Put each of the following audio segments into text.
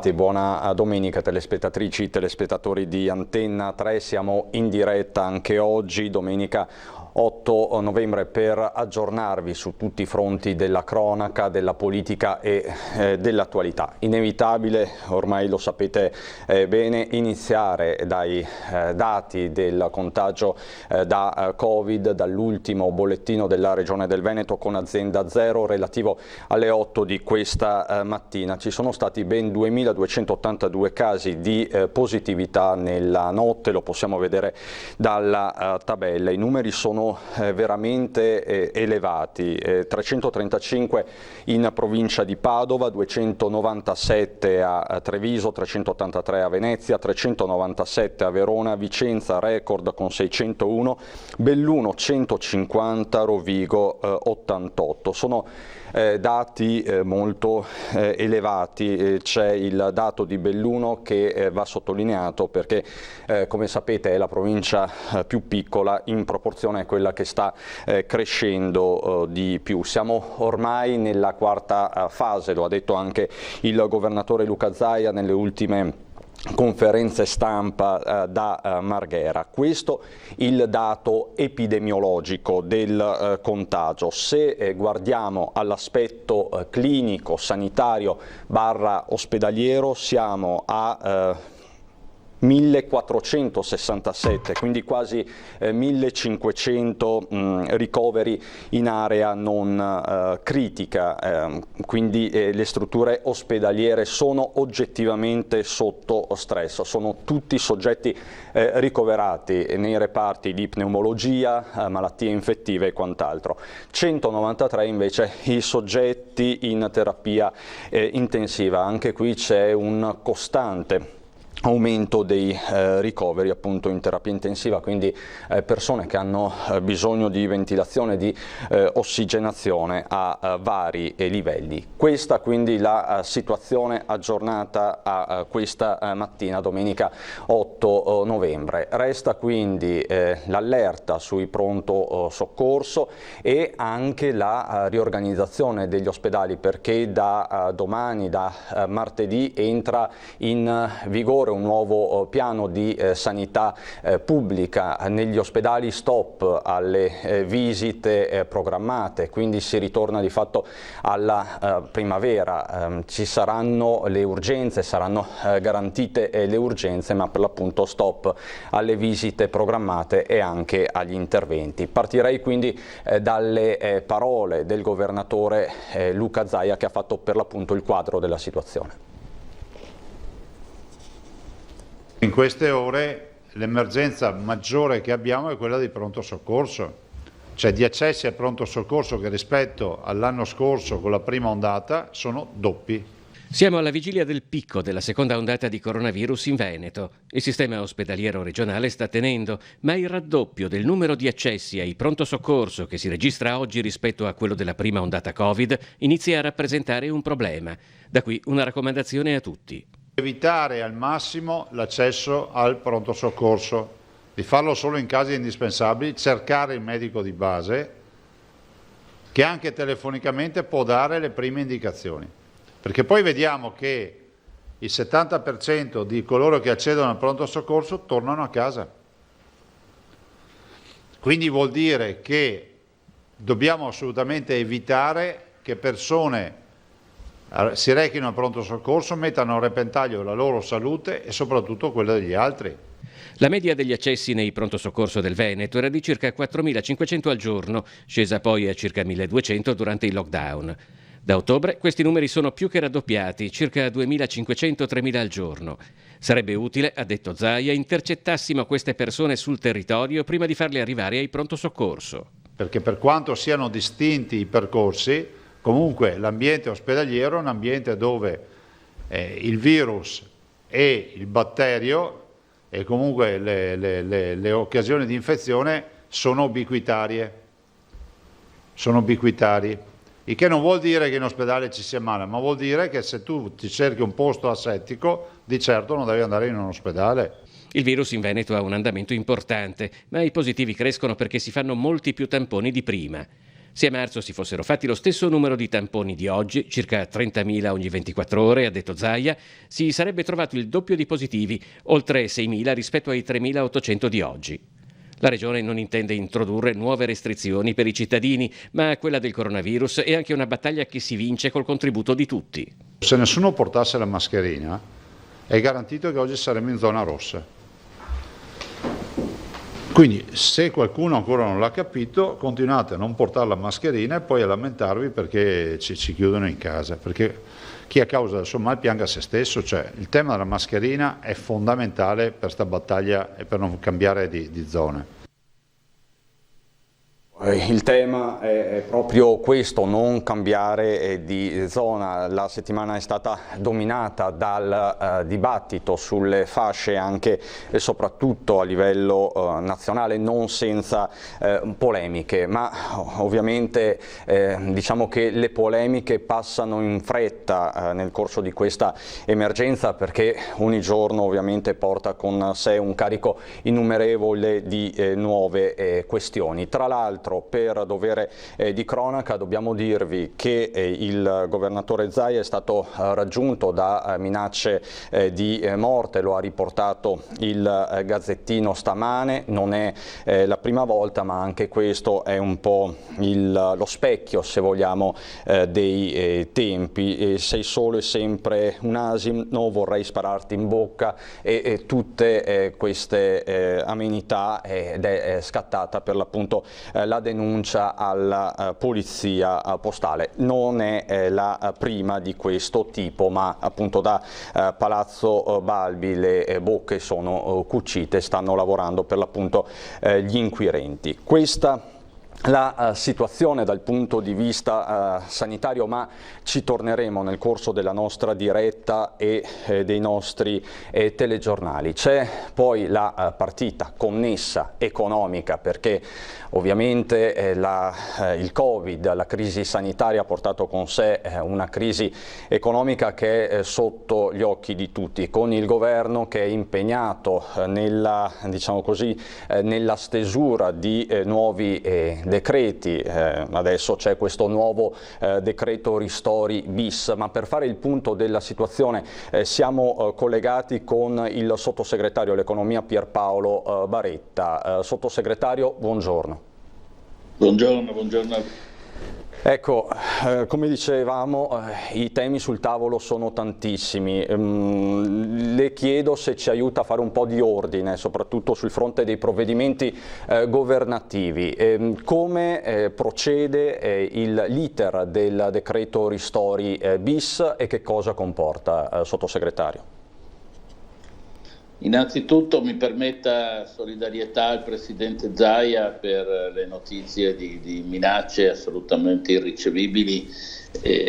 bentrovati, buona domenica telespettatrici, telespettatori di Antenna 3, siamo in diretta anche oggi, domenica 8 novembre, per aggiornarvi su tutti i fronti della cronaca, della politica e dell'attualità. Inevitabile, ormai lo sapete bene, iniziare dai dati del contagio da Covid, dall'ultimo bollettino della Regione del Veneto con azienda zero relativo alle 8 di questa mattina. Ci sono stati ben 2.282 casi di positività nella notte, lo possiamo vedere dalla tabella. I numeri sono veramente elevati, 335 in provincia di Padova, 297 a Treviso, 383 a Venezia, 397 a Verona, Vicenza record con 601, Belluno 150, Rovigo 88. Sono dati molto elevati. C'è il dato di Belluno che va sottolineato perché come sapete è la provincia più piccola in proporzione a quella che sta crescendo di più. Siamo ormai nella quarta fase, lo ha detto anche il governatore Luca Zaia nelle ultime conferenze stampa da Marghera. Questo il dato epidemiologico del contagio. Se guardiamo all'aspetto clinico, sanitario / ospedaliero, siamo a 1467, quindi quasi 1500 ricoveri in area non critica, quindi le strutture ospedaliere sono oggettivamente sotto stress, sono tutti soggetti ricoverati nei reparti di pneumologia, malattie infettive e quant'altro. 193 invece i soggetti in terapia intensiva, anche qui c'è un costante aumento dei ricoveri appunto in terapia intensiva, quindi persone che hanno bisogno di ventilazione, di ossigenazione a vari livelli. Questa quindi la situazione aggiornata a questa mattina, domenica 8 novembre. Resta quindi l'allerta sui pronto soccorso e anche la riorganizzazione degli ospedali, perché da domani, da martedì, entra in vigore un nuovo piano di sanità pubblica. Negli ospedali stop alle visite programmate, quindi si ritorna di fatto alla primavera. Ci saranno le urgenze, saranno garantite le urgenze, ma per l'appunto stop alle visite programmate e anche agli interventi. Partirei quindi dalle parole del governatore Luca Zaia, che ha fatto per l'appunto il quadro della situazione. In queste ore l'emergenza maggiore che abbiamo è quella di pronto soccorso, cioè di accessi al pronto soccorso che rispetto all'anno scorso con la prima ondata sono doppi. Siamo alla vigilia del picco della seconda ondata di coronavirus in Veneto. Il sistema ospedaliero regionale sta tenendo, ma il raddoppio del numero di accessi ai pronto soccorso che si registra oggi rispetto a quello della prima ondata Covid inizia a rappresentare un problema. Da qui una raccomandazione a tutti. Evitare al massimo l'accesso al pronto soccorso, di farlo solo in casi indispensabili, cercare il medico di base che anche telefonicamente può dare le prime indicazioni, perché poi vediamo che il 70% di coloro che accedono al pronto soccorso tornano a casa. Quindi vuol dire che dobbiamo assolutamente evitare che persone si rechino al pronto soccorso, mettano a repentaglio la loro salute e soprattutto quella degli altri. La media degli accessi nei pronto soccorso del Veneto era di circa 4.500 al giorno, scesa poi a circa 1.200 durante il lockdown. Da ottobre questi numeri sono più che raddoppiati, circa 2.500-3.000 al giorno. Sarebbe utile, ha detto Zaia, intercettassimo queste persone sul territorio prima di farle arrivare ai pronto soccorso. Perché per quanto siano distinti i percorsi, comunque l'ambiente ospedaliero è un ambiente dove il virus e il batterio e comunque le occasioni di infezione sono ubiquitarie. Il che non vuol dire che in ospedale ci sia male, ma vuol dire che se tu ti cerchi un posto asettico, di certo non devi andare in un ospedale. Il virus in Veneto ha un andamento importante, ma i positivi crescono perché si fanno molti più tamponi di prima. Se a marzo si fossero fatti lo stesso numero di tamponi di oggi, circa 30.000 ogni 24 ore, ha detto Zaia, si sarebbe trovato il doppio di positivi, oltre 6.000 rispetto ai 3.800 di oggi. La Regione non intende introdurre nuove restrizioni per i cittadini, ma quella del coronavirus è anche una battaglia che si vince col contributo di tutti. Se nessuno portasse la mascherina, è garantito che oggi saremmo in zona rossa. Quindi se qualcuno ancora non l'ha capito, continuate a non portare la mascherina e poi a lamentarvi perché ci chiudono in casa, perché chi a causa del suo mal pianga se stesso, cioè il tema della mascherina è fondamentale per sta battaglia e per non cambiare di zone. Il tema è proprio questo, non cambiare di zona. La settimana è stata dominata dal dibattito sulle fasce anche e soprattutto a livello nazionale, non senza polemiche, ma ovviamente diciamo che le polemiche passano in fretta nel corso di questa emergenza, perché ogni giorno ovviamente porta con sé un carico innumerevole di nuove questioni. Tra l'altro, per dovere di cronaca dobbiamo dirvi che il governatore Zaia è stato raggiunto da minacce di morte, lo ha riportato il Gazzettino stamane. Non è la prima volta, ma anche questo è un po' lo specchio, se vogliamo, dei tempi. Sei solo e sempre un asino, vorrei spararti in bocca, e tutte queste amenità, ed è scattata per l'appunto la denuncia alla polizia postale. Non è la prima di questo tipo, ma appunto da Palazzo Balbi le bocche sono cucite, stanno lavorando per l'appunto gli inquirenti. Questa la situazione dal punto di vista sanitario, ma ci torneremo nel corso della nostra diretta e dei nostri telegiornali. C'è poi la partita connessa economica, perché ovviamente il Covid, la crisi sanitaria ha portato con sé una crisi economica che è sotto gli occhi di tutti, con il governo che è impegnato nella, diciamo così, nella stesura di nuovi decreti. Adesso c'è questo nuovo decreto ristori bis, ma per fare il punto della situazione siamo collegati con il sottosegretario all'economia Pierpaolo Baretta. Sottosegretario, buongiorno. Buongiorno. Ecco, come dicevamo, i temi sul tavolo sono tantissimi. Le chiedo se ci aiuta a fare un po' di ordine, soprattutto sul fronte dei provvedimenti governativi. Come procede l'iter del decreto ristori bis e che cosa comporta, sottosegretario? Innanzitutto mi permetta solidarietà al Presidente Zaia per le notizie di minacce assolutamente irricevibili.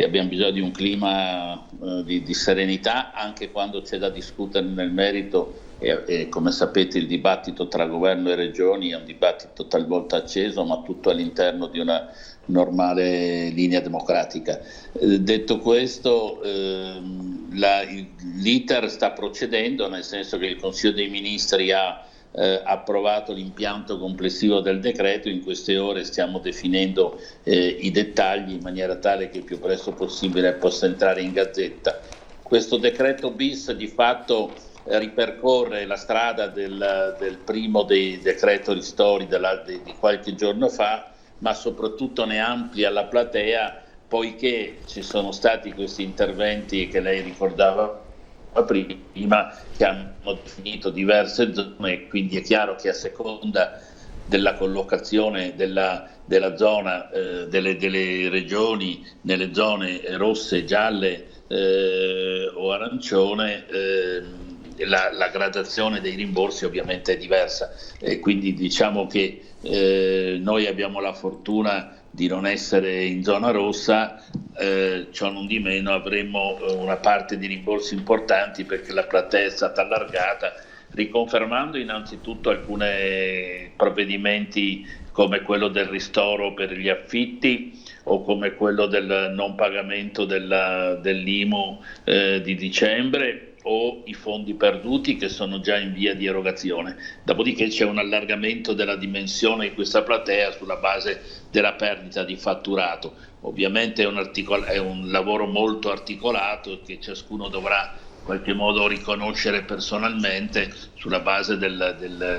Abbiamo bisogno di un clima di serenità anche quando c'è da discutere nel merito e come sapete il dibattito tra governo e regioni è un dibattito talvolta acceso, ma tutto all'interno di una normale linea democratica. Detto questo, l'iter sta procedendo, nel senso che il Consiglio dei Ministri ha approvato l'impianto complessivo del decreto. In queste ore stiamo definendo i dettagli in maniera tale che il più presto possibile possa entrare in Gazzetta. Questo decreto bis di fatto ripercorre la strada del primo dei decreto ristori di qualche giorno fa, ma soprattutto ne amplia la platea, poiché ci sono stati questi interventi che lei ricordava prima, che hanno definito diverse zone, e quindi è chiaro che a seconda della collocazione della zona, delle regioni, nelle zone rosse, gialle o arancione, la gradazione dei rimborsi ovviamente è diversa, e quindi diciamo che noi abbiamo la fortuna di non essere in zona rossa, ciò non di meno avremo una parte di rimborsi importanti perché la platea è stata allargata, riconfermando innanzitutto alcuni provvedimenti come quello del ristoro per gli affitti o come quello del non pagamento dell'IMU di dicembre, o i fondi perduti che sono già in via di erogazione. Dopodiché c'è un allargamento della dimensione di questa platea sulla base della perdita di fatturato. Ovviamente è un lavoro molto articolato che ciascuno dovrà in qualche modo riconoscere personalmente sulla base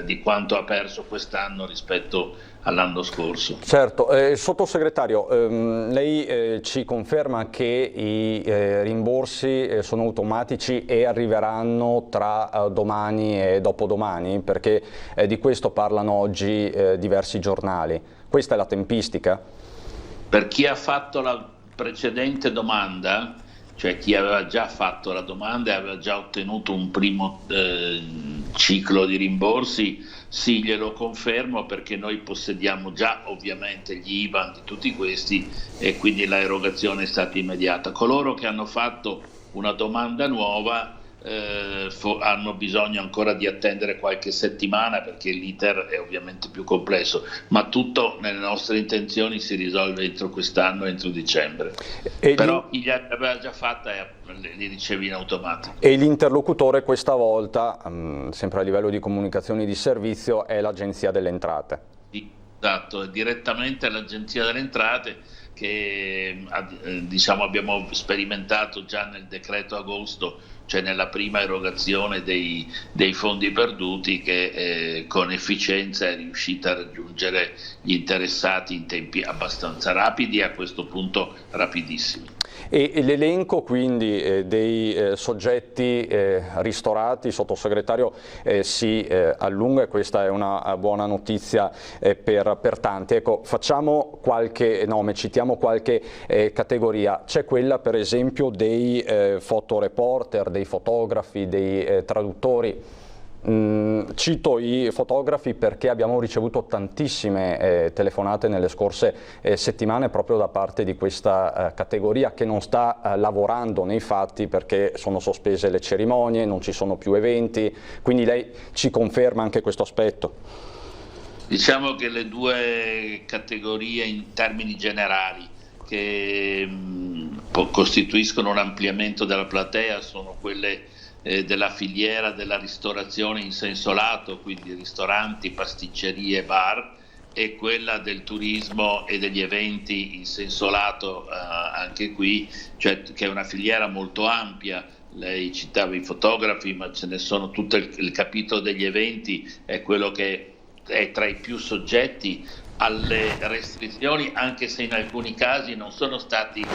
di quanto ha perso quest'anno rispetto all'anno scorso. Certo, sottosegretario, lei ci conferma che i rimborsi sono automatici e arriveranno tra domani e dopodomani? Perché di questo parlano oggi diversi giornali. Questa è la tempistica? Per chi ha fatto la precedente domanda, cioè chi aveva già fatto la domanda e aveva già ottenuto un primo ciclo di rimborsi, sì, glielo confermo, perché noi possediamo già ovviamente gli IBAN di tutti questi e quindi la erogazione è stata immediata. Coloro che hanno fatto una domanda nuova hanno bisogno ancora di attendere qualche settimana, perché l'iter è ovviamente più complesso, ma tutto nelle nostre intenzioni si risolve entro quest'anno, entro dicembre. Però chi l'aveva già fatta li ricevi in automatico. E l'interlocutore questa volta, sempre a livello di comunicazioni di servizio, è l'Agenzia delle Entrate. Sì, esatto, è direttamente l'Agenzia delle Entrate che diciamo abbiamo sperimentato già nel decreto agosto, cioè nella prima erogazione dei fondi perduti, che con efficienza è riuscita a raggiungere gli interessati in tempi abbastanza rapidi e a questo punto rapidissimi. E l'elenco quindi dei soggetti ristorati, sottosegretario, si allunga, e questa è una buona notizia per tanti. Ecco, facciamo qualche nome, citiamo qualche categoria. C'è quella per esempio dei fotoreporter, dei fotografi, dei traduttori. Cito i fotografi perché abbiamo ricevuto tantissime telefonate nelle scorse settimane proprio da parte di questa categoria, che non sta lavorando nei fatti perché sono sospese le cerimonie, non ci sono più eventi, quindi lei ci conferma anche questo aspetto? Diciamo che le due categorie in termini generali che costituiscono un ampliamento della platea sono quelle della filiera della ristorazione in senso lato, quindi ristoranti, pasticcerie, bar, e quella del turismo e degli eventi in senso lato, anche qui, cioè che è una filiera molto ampia. Lei citava i fotografi, ma ce ne sono, tutto il capitolo degli eventi è quello che è tra i più soggetti alle restrizioni, anche se in alcuni casi non sono stati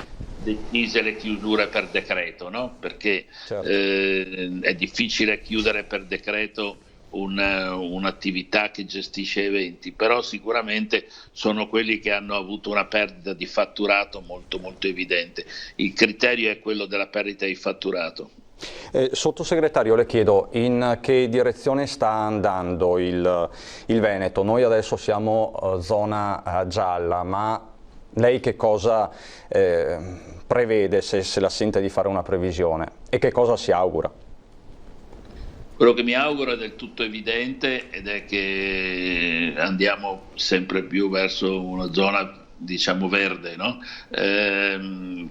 decise le chiusure per decreto, no? Perché certo, è difficile chiudere per decreto un'attività che gestisce eventi, però sicuramente sono quelli che hanno avuto una perdita di fatturato molto molto evidente. Il criterio è quello della perdita di fatturato. Sottosegretario, le chiedo in che direzione sta andando il Veneto. Noi adesso siamo zona gialla, ma lei che cosa prevede, se la sente di fare una previsione, e che cosa si augura? Quello che mi auguro è del tutto evidente, ed è che andiamo sempre più verso una zona, diciamo, verde, no?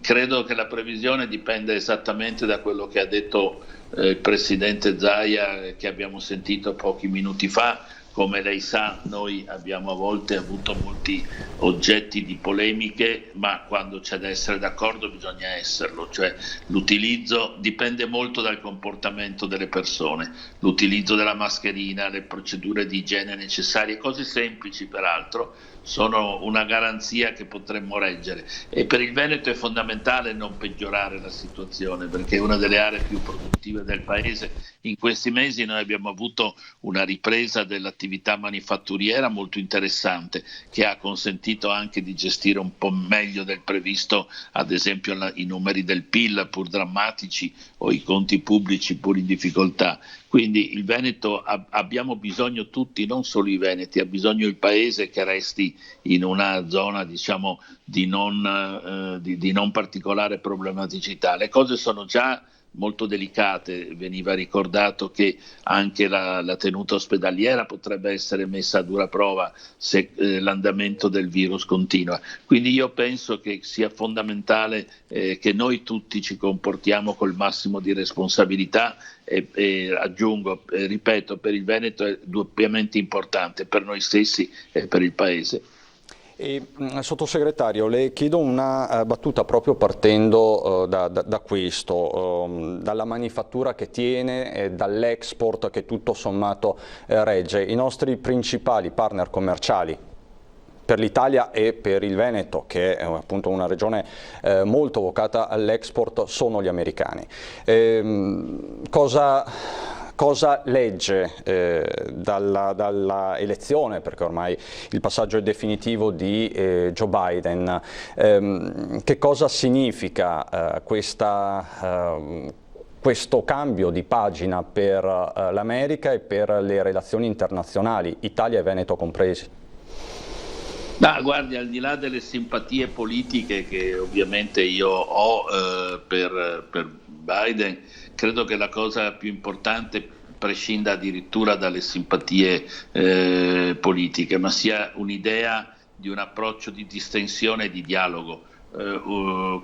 Credo che la previsione dipenda esattamente da quello che ha detto il Presidente Zaia, che abbiamo sentito pochi minuti fa. Come lei sa, noi abbiamo a volte avuto molti oggetti di polemiche, ma quando c'è da essere d'accordo bisogna esserlo, cioè l'utilizzo dipende molto dal comportamento delle persone, l'utilizzo della mascherina, le procedure di igiene necessarie, cose semplici peraltro, sono una garanzia che potremmo reggere, e per il Veneto è fondamentale non peggiorare la situazione, perché è una delle aree più produttive del paese. In questi mesi noi abbiamo avuto una ripresa dell'attività manifatturiera molto interessante, che ha consentito anche di gestire un po' meglio del previsto, ad esempio i numeri del PIL pur drammatici o i conti pubblici pur in difficoltà. Quindi il Veneto abbiamo bisogno tutti, non solo i veneti, ha bisogno il paese che resti in una zona, diciamo, di non particolare problematicità. Le cose sono già molto delicate. Veniva ricordato che anche la tenuta ospedaliera potrebbe essere messa a dura prova se l'andamento del virus continua. Quindi io penso che sia fondamentale che noi tutti ci comportiamo col massimo di responsabilità e aggiungo, ripeto, per il Veneto è doppiamente importante, per noi stessi e per il Paese. Sottosegretario, le chiedo una battuta proprio partendo da questo, dalla manifattura che tiene e dall'export che tutto sommato regge. I nostri principali partner commerciali per l'Italia e per il Veneto, che è appunto una regione molto vocata all'export, sono gli americani. Cosa legge dalla elezione, perché ormai il passaggio è definitivo, di Joe Biden? Che cosa significa questo cambio di pagina per l'America e per le relazioni internazionali, Italia e Veneto compresi? Guardi, al di là delle simpatie politiche che ovviamente io ho per Biden, credo che la cosa più importante prescinda addirittura dalle simpatie politiche, ma sia un'idea di un approccio di distensione e di dialogo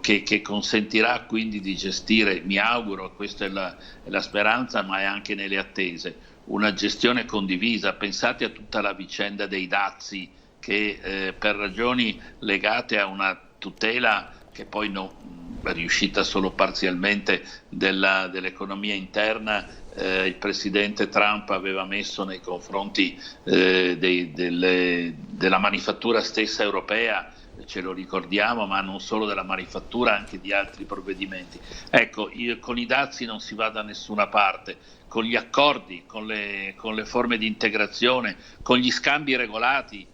che consentirà quindi di gestire, mi auguro, questa è la speranza, ma è anche nelle attese, una gestione condivisa. Pensate a tutta la vicenda dei dazi che per ragioni legate a una tutela che poi è riuscita solo parzialmente dell'economia interna, il presidente Trump aveva messo nei confronti della manifattura stessa europea, ce lo ricordiamo, ma non solo della manifattura, anche di altri provvedimenti. Ecco, con i dazi non si va da nessuna parte, con gli accordi, con le forme di integrazione, con gli scambi regolati,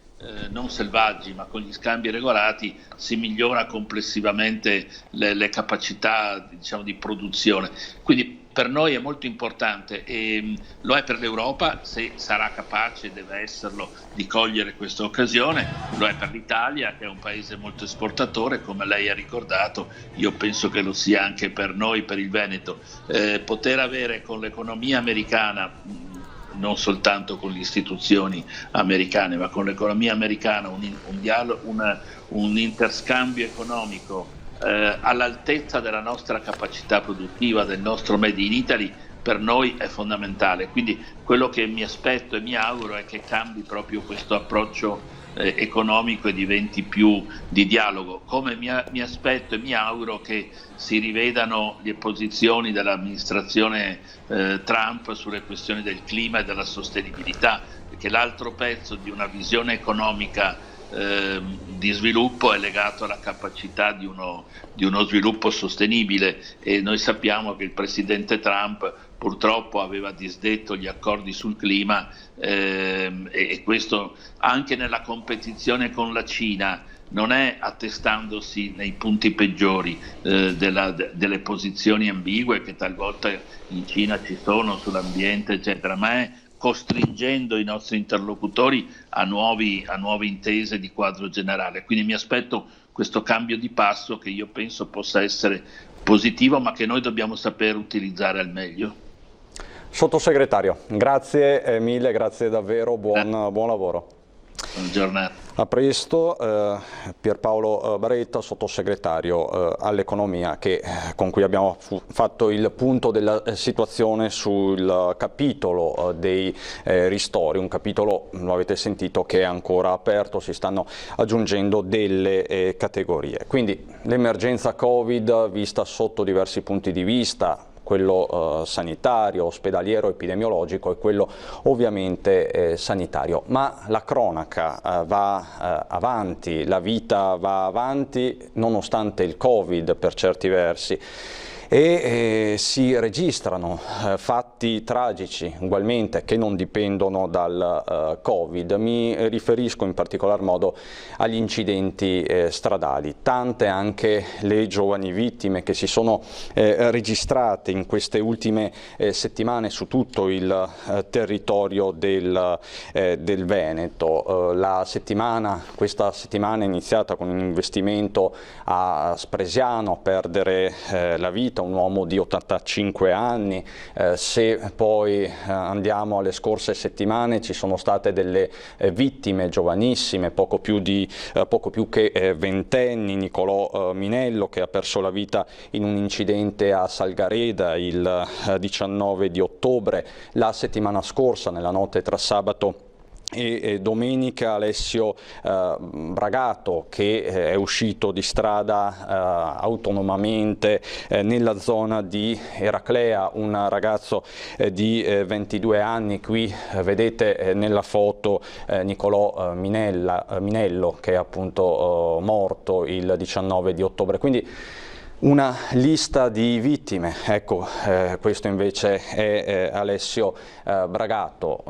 non selvaggi, ma con gli scambi regolati si migliora complessivamente le capacità, diciamo, di produzione. Quindi per noi è molto importante, e lo è per l'Europa, se sarà capace, deve esserlo, di cogliere questa occasione, lo è per l'Italia, che è un paese molto esportatore, come lei ha ricordato, io penso che lo sia anche per noi, per il Veneto. Poter avere con l'economia americana, non soltanto con le istituzioni americane, ma con l'economia americana, un interscambio economico all'altezza della nostra capacità produttiva, del nostro Made in Italy, per noi è fondamentale. Quindi quello che mi aspetto e mi auguro è che cambi proprio questo approccio economico e diventi più di dialogo, come mi aspetto e mi auguro che si rivedano le posizioni dell'amministrazione Trump sulle questioni del clima e della sostenibilità, perché l'altro pezzo di una visione economica di sviluppo è legato alla capacità di uno sviluppo sostenibile, e noi sappiamo che il presidente Trump purtroppo aveva disdetto gli accordi sul clima e questo anche nella competizione con la Cina non è attestandosi nei punti peggiori delle posizioni ambigue che talvolta in Cina ci sono sull'ambiente eccetera, ma è costringendo i nostri interlocutori a nuove intese di quadro generale. Quindi mi aspetto questo cambio di passo che io penso possa essere positivo, ma che noi dobbiamo saper utilizzare al meglio. Sottosegretario, grazie mille, grazie davvero, buon lavoro. Buona giornata. A presto, Pierpaolo Baretta, sottosegretario all'economia, con cui abbiamo fatto il punto della situazione sul capitolo dei ristori, un capitolo, lo avete sentito, che è ancora aperto, si stanno aggiungendo delle categorie. Quindi l'emergenza Covid vista sotto diversi punti di vista, quello sanitario, ospedaliero, epidemiologico e quello ovviamente sanitario. Ma la cronaca va avanti, la vita va avanti nonostante il Covid per certi versi. E si registrano fatti tragici ugualmente che non dipendono dal Covid. Mi riferisco in particolar modo agli incidenti stradali, tante anche le giovani vittime che si sono registrate in queste ultime settimane su tutto il territorio del Veneto. Questa settimana è iniziata con un investimento a Spresiano, a perdere la vita un uomo di 85 anni. Se poi andiamo alle scorse settimane, ci sono state delle vittime giovanissime, poco più che ventenni. Nicolò Minello, che ha perso la vita in un incidente a Salgareda il 19 di ottobre. La settimana scorsa, nella notte tra sabato e domenica, Alessio Bragato, che è uscito di strada autonomamente nella zona di Eraclea, un ragazzo di 22 anni. Qui vedete nella foto Nicolò Minello, che è appunto morto il 19 di ottobre. Quindi una lista di vittime. Ecco, questo invece è Alessio Bragato.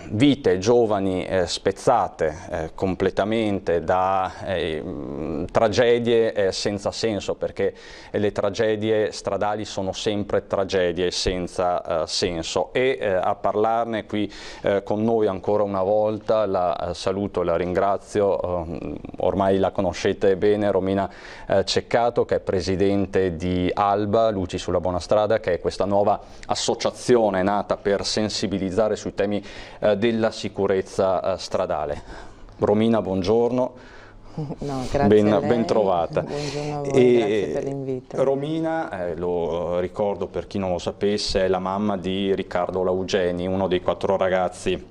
Vite giovani spezzate completamente da tragedie senza senso, perché le tragedie stradali sono sempre tragedie senza senso. E a parlarne qui con noi ancora una volta, la saluto e la ringrazio, ormai la conoscete bene, Romina Ceccato, che è presidente di Alba, Luci sulla Buona Strada, che è questa nuova associazione nata per sensibilizzare sui temi della sicurezza stradale. Romina, buongiorno. No, grazie a lei. Ben trovata. Buongiorno a voi, grazie per l'invito. Romina, lo ricordo per chi non lo sapesse, è la mamma di Riccardo Laugeni, uno dei 4 ragazzi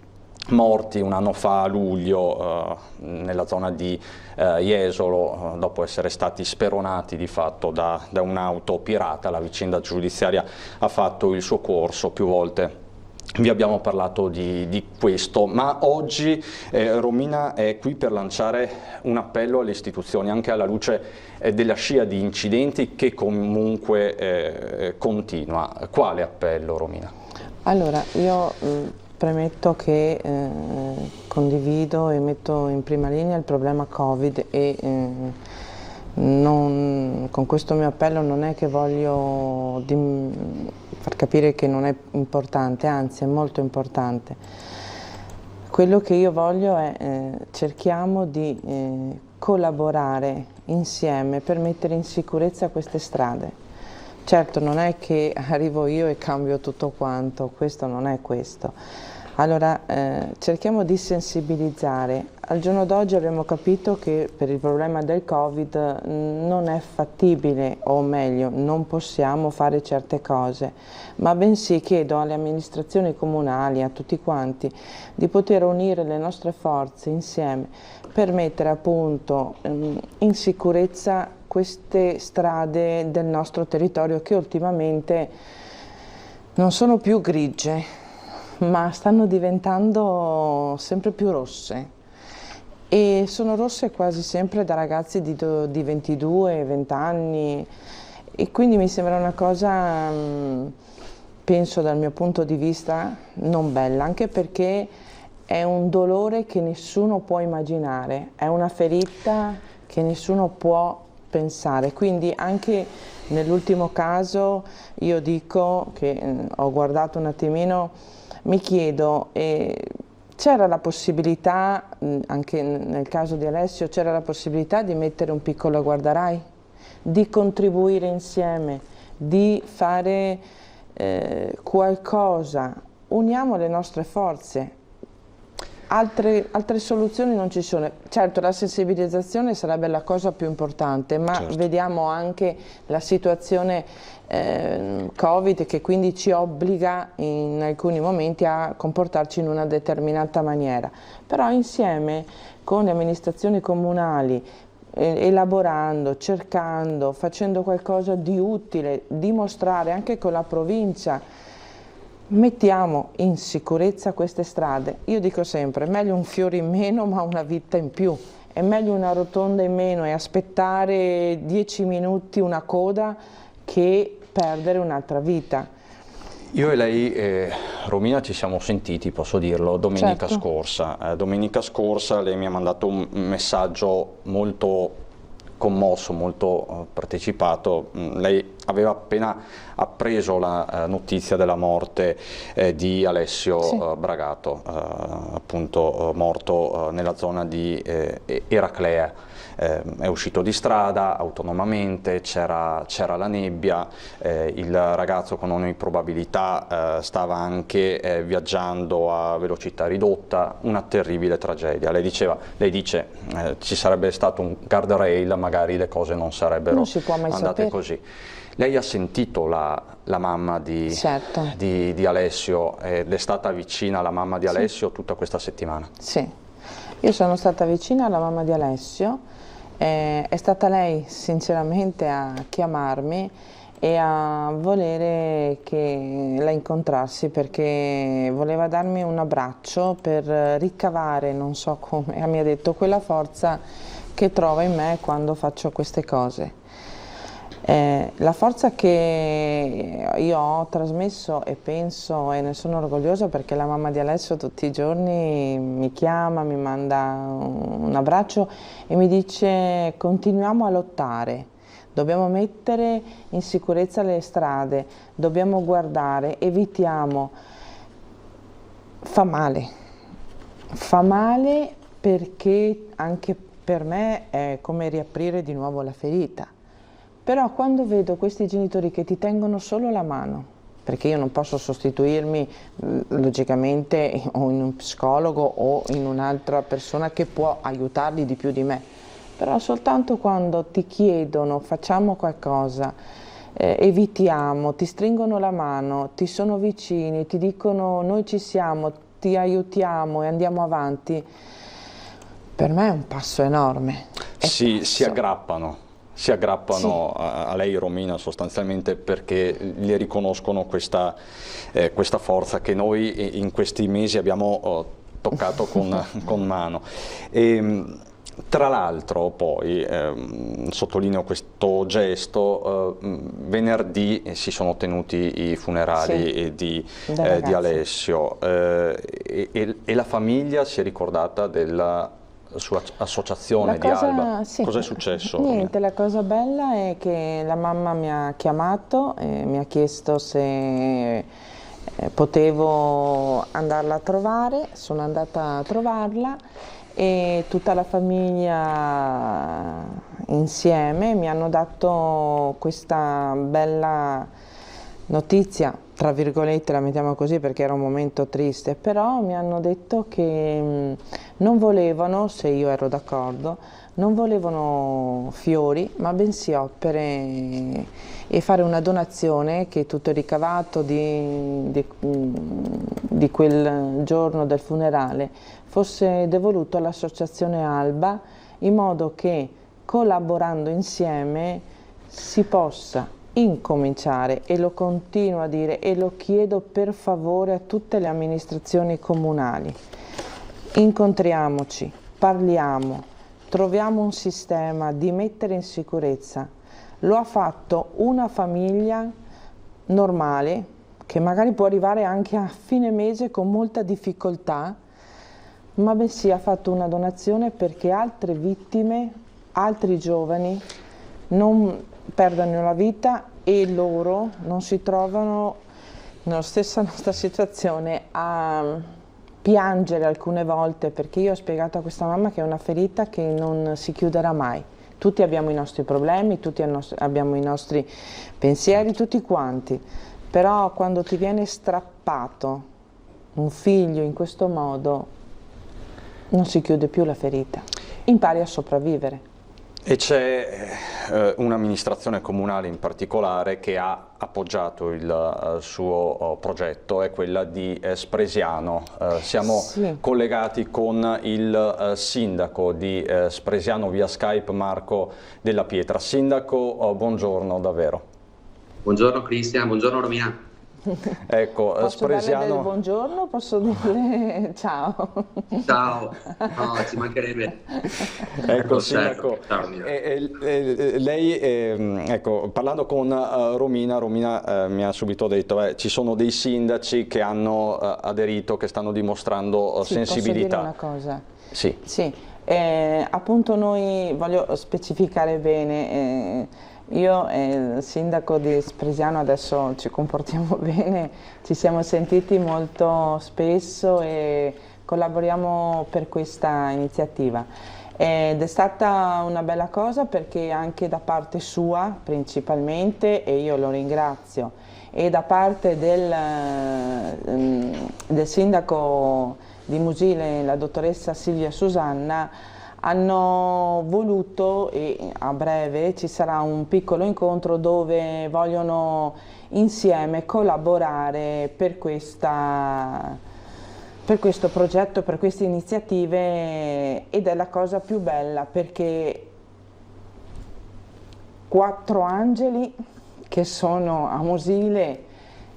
morti un anno fa a luglio nella zona di Jesolo, dopo essere stati speronati di fatto da un'auto pirata. La vicenda giudiziaria ha fatto il suo corso, più volte vi abbiamo parlato di questo, ma oggi Romina è qui per lanciare un appello alle istituzioni, anche alla luce della scia di incidenti che comunque continua. Quale appello, Romina? Allora, io premetto che condivido e metto in prima linea il problema Covid e con questo mio appello non è che voglio far capire che non è importante, anzi è molto importante. Quello che io voglio è cerchiamo di collaborare insieme per mettere in sicurezza queste strade. Certo, non è che arrivo io e cambio tutto quanto, questo non è questo. Allora, cerchiamo di sensibilizzare. Al giorno d'oggi abbiamo capito che per il problema del Covid non è fattibile, o meglio, non possiamo fare certe cose, ma bensì chiedo alle amministrazioni comunali, a tutti quanti, di poter unire le nostre forze insieme per mettere appunto in sicurezza queste strade del nostro territorio che ultimamente non sono più grigie, ma stanno diventando sempre più rosse e sono rosse quasi sempre da ragazzi di 22-20 anni e quindi mi sembra una cosa, penso dal mio punto di vista, non bella, anche perché è un dolore che nessuno può immaginare, è una ferita che nessuno può pensare, quindi anche nell'ultimo caso io dico che ho guardato un attimino, mi chiedo, c'era la possibilità, anche nel caso di Alessio, c'era la possibilità di mettere un piccolo guardarai, di contribuire insieme, di fare qualcosa, uniamo le nostre forze. Altre soluzioni non ci sono. Certo, la sensibilizzazione sarebbe la cosa più importante, ma certo, vediamo anche la situazione Covid che quindi ci obbliga in alcuni momenti a comportarci in una determinata maniera. Però insieme con le amministrazioni comunali, elaborando, cercando, facendo qualcosa di utile, dimostrare anche con la provincia, mettiamo in sicurezza queste strade. Io dico sempre, meglio un fiore in meno ma una vita in più, è meglio una rotonda in meno e aspettare 10 minuti una coda che perdere un'altra vita. Io e lei, Romina, ci siamo sentiti, posso dirlo, domenica certo, scorsa. Domenica scorsa lei mi ha mandato un messaggio molto commosso, molto partecipato. Lei aveva appena appreso la notizia della morte di Alessio Bragato, appunto morto nella zona di Eraclea. È uscito di strada autonomamente, c'era la nebbia, il ragazzo con ogni probabilità stava anche viaggiando a velocità ridotta, una terribile tragedia. Lei dice ci sarebbe stato un guardrail, magari le cose non sarebbero andate così. Lei ha sentito la mamma di Alessio ed è stata vicina alla mamma di Alessio tutta questa settimana? Sì, io sono stata vicina alla mamma di Alessio. È stata lei sinceramente a chiamarmi e a volere che la incontrassi, perché voleva darmi un abbraccio per ricavare, non so come, mi ha detto, quella forza che trova in me quando faccio queste cose. La forza che io ho trasmesso, e penso e ne sono orgogliosa, perché la mamma di Alessio tutti i giorni mi chiama, mi manda un abbraccio e mi dice: continuiamo a lottare, dobbiamo mettere in sicurezza le strade, dobbiamo guardare, evitiamo. Fa male perché anche per me è come riaprire di nuovo la ferita. Però quando vedo questi genitori che ti tengono solo la mano, perché io non posso sostituirmi logicamente o in un psicologo o in un'altra persona che può aiutarli di più di me, però soltanto quando ti chiedono facciamo qualcosa, evitiamo, ti stringono la mano, ti sono vicini, ti dicono noi ci siamo, ti aiutiamo e andiamo avanti, per me è un passo enorme. Si aggrappano. Si aggrappano a lei, Romina, sostanzialmente perché le riconoscono questa forza che noi in questi mesi abbiamo toccato con mano. Tra l'altro poi, sottolineo questo gesto, venerdì si sono tenuti i funerali di Alessio e la famiglia si è ricordata della sua associazione di Alba. Cosa è successo? Niente, la cosa bella è che la mamma mi ha chiamato e mi ha chiesto se potevo andarla a trovare. Sono andata a trovarla e tutta la famiglia insieme mi hanno dato questa bella notizia, tra virgolette la mettiamo così perché era un momento triste, però mi hanno detto che non volevano, se io ero d'accordo, non volevano fiori, ma bensì opere, e fare una donazione che tutto il ricavato di quel giorno del funerale fosse devoluto all'associazione Alba, in modo che collaborando insieme si possa incominciare, e lo continuo a dire e lo chiedo per favore a tutte le amministrazioni comunali: incontriamoci, parliamo, troviamo un sistema di mettere in sicurezza. Lo ha fatto una famiglia normale che magari può arrivare anche a fine mese con molta difficoltà, ma bensì ha fatto una donazione perché altre vittime, altri giovani non perdono la vita e loro non si trovano nella stessa nostra situazione a piangere alcune volte, perché io ho spiegato a questa mamma che è una ferita che non si chiuderà mai. Tutti abbiamo i nostri problemi, tutti abbiamo i nostri pensieri, tutti quanti, però quando ti viene strappato un figlio in questo modo non si chiude più la ferita, impari a sopravvivere. E c'è un'amministrazione comunale in particolare che ha appoggiato il suo progetto, è quella di Spresiano. Siamo collegati con il sindaco di Spresiano via Skype, Marco Della Pietra. Sindaco, buongiorno davvero. Buongiorno Cristian, buongiorno Romina. Ecco, posso Spresiano... darle del buongiorno, posso dirle ciao. Ciao, no, ci mancherebbe. Ecco, sindaco, lei, ecco, parlando con Romina mi ha subito detto, ci sono dei sindaci che hanno aderito, che stanno dimostrando sensibilità. Posso dire una cosa? Sì. Appunto noi, voglio specificare bene, Io e il sindaco di Spresiano adesso ci comportiamo bene, ci siamo sentiti molto spesso e collaboriamo per questa iniziativa. Ed è stata una bella cosa perché anche da parte sua principalmente, e io lo ringrazio, e da parte del sindaco di Musile, la dottoressa Silvia Susanna, hanno voluto, e a breve ci sarà un piccolo incontro dove vogliono insieme collaborare per questo progetto, per queste iniziative, ed è la cosa più bella perché 4 angeli che sono a Musile,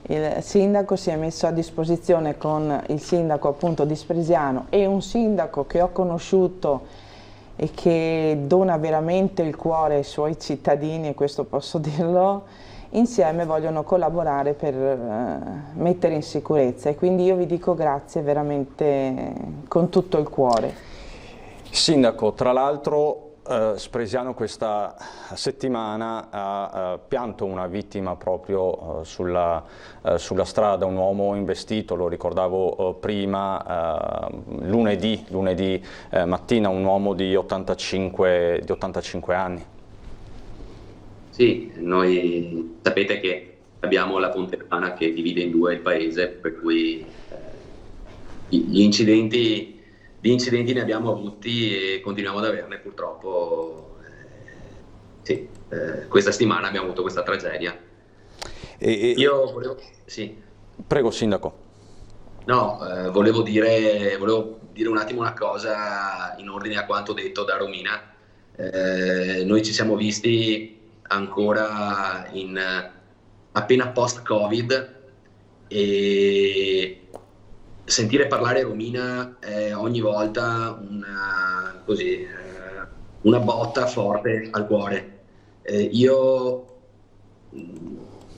il sindaco si è messo a disposizione con il sindaco appunto di Spresiano e un sindaco che ho conosciuto e che dona veramente il cuore ai suoi cittadini, e questo posso dirlo, insieme vogliono collaborare per mettere in sicurezza, e quindi io vi dico grazie veramente con tutto il cuore. Sindaco, tra l'altro Spresiano questa settimana ha pianto una vittima proprio sulla strada, un uomo investito, lo ricordavo prima, lunedì mattina, un uomo di 85 anni. Sì, noi sapete che abbiamo la Ponte Vana che divide in due il paese, per cui di incidenti ne abbiamo avuti e continuiamo ad averne purtroppo. Sì, questa settimana abbiamo avuto questa tragedia. Io volevo... Sì. Prego, Sindaco. No, volevo dire un attimo una cosa in ordine a quanto detto da Romina. Noi ci siamo visti ancora appena post-Covid, e sentire parlare Romina è ogni volta una botta forte al cuore. Io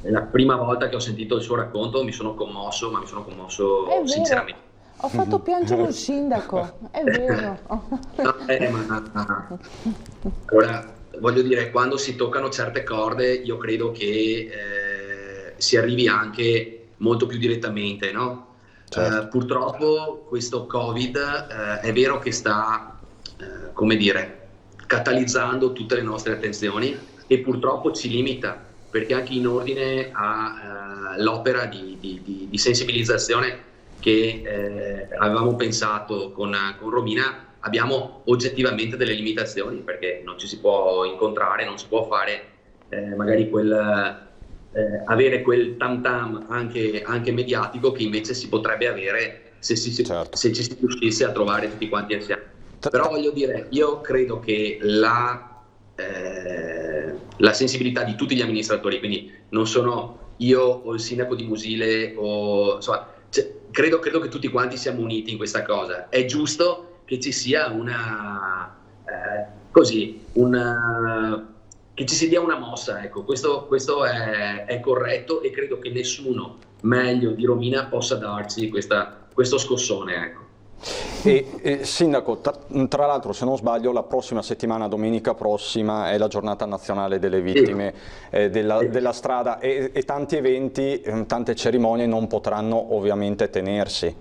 la prima volta che ho sentito il suo racconto mi sono commosso, ma mi sono commosso sinceramente. Ho fatto piangere un sindaco, è vero. Ora, voglio dire, quando si toccano certe corde io credo che si arrivi anche molto più direttamente, no? Certo. Purtroppo questo Covid è vero che sta, come dire, catalizzando tutte le nostre attenzioni, e purtroppo ci limita, perché anche in ordine all'opera di sensibilizzazione che avevamo pensato con Romina, abbiamo oggettivamente delle limitazioni, perché non ci si può incontrare, non si può fare magari avere quel tam tam anche mediatico che invece si potrebbe avere se ci si riuscisse a trovare tutti quanti insieme. Però voglio dire, io credo che la sensibilità di tutti gli amministratori, quindi non sono io o il sindaco di Musile, insomma, credo che tutti quanti siamo uniti in questa cosa. È giusto che ci sia che ci si dia una mossa, ecco, questo è corretto, e credo che nessuno meglio di Romina possa darci questo scossone, ecco. Sindaco, tra l'altro, se non sbaglio, la prossima settimana, domenica prossima, è la giornata nazionale delle vittime della strada, e tanti eventi, tante cerimonie non potranno ovviamente tenersi.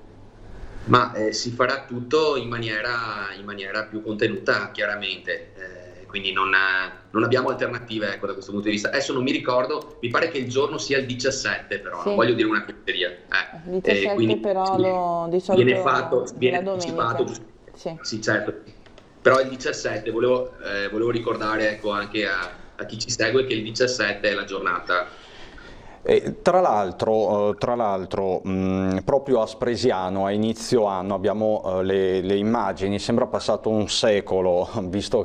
Ma si farà tutto in maniera più contenuta, chiaramente, quindi non abbiamo alternative, ecco, da questo punto di vista. Adesso non mi ricordo, mi pare che il giorno sia il 17, però sì. Non voglio dire una fesseria. Il 17 quindi però di solito viene anticipato. Sì, certo. Però il 17, volevo ricordare, ecco, anche a chi ci segue, che il 17 è la giornata. Tra l'altro, proprio a Spresiano a inizio anno abbiamo le immagini, sembra passato un secolo visto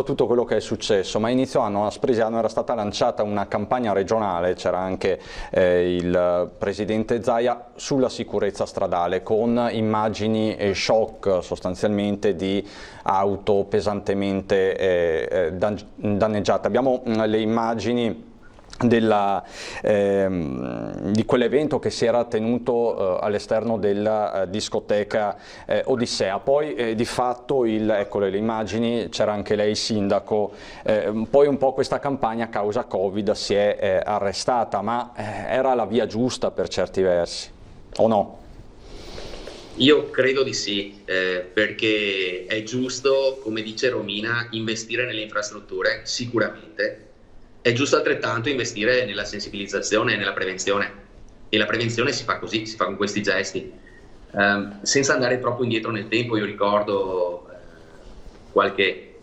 tutto quello che è successo, ma a inizio anno a Spresiano era stata lanciata una campagna regionale, c'era anche il presidente Zaia, sulla sicurezza stradale, con immagini shock sostanzialmente di auto pesantemente danneggiate. Abbiamo le immagini di quell'evento che si era tenuto all'esterno della discoteca Odissea. Poi di fatto, eccole le immagini, c'era anche lei sindaco, poi un po' questa campagna a causa Covid si è arrestata, ma era la via giusta per certi versi, o no? Io credo di sì, perché è giusto, come dice Romina, investire nelle infrastrutture, sicuramente. È giusto altrettanto investire nella sensibilizzazione e nella prevenzione, e la prevenzione si fa così, si fa con questi gesti, senza andare troppo indietro nel tempo. Io ricordo qualche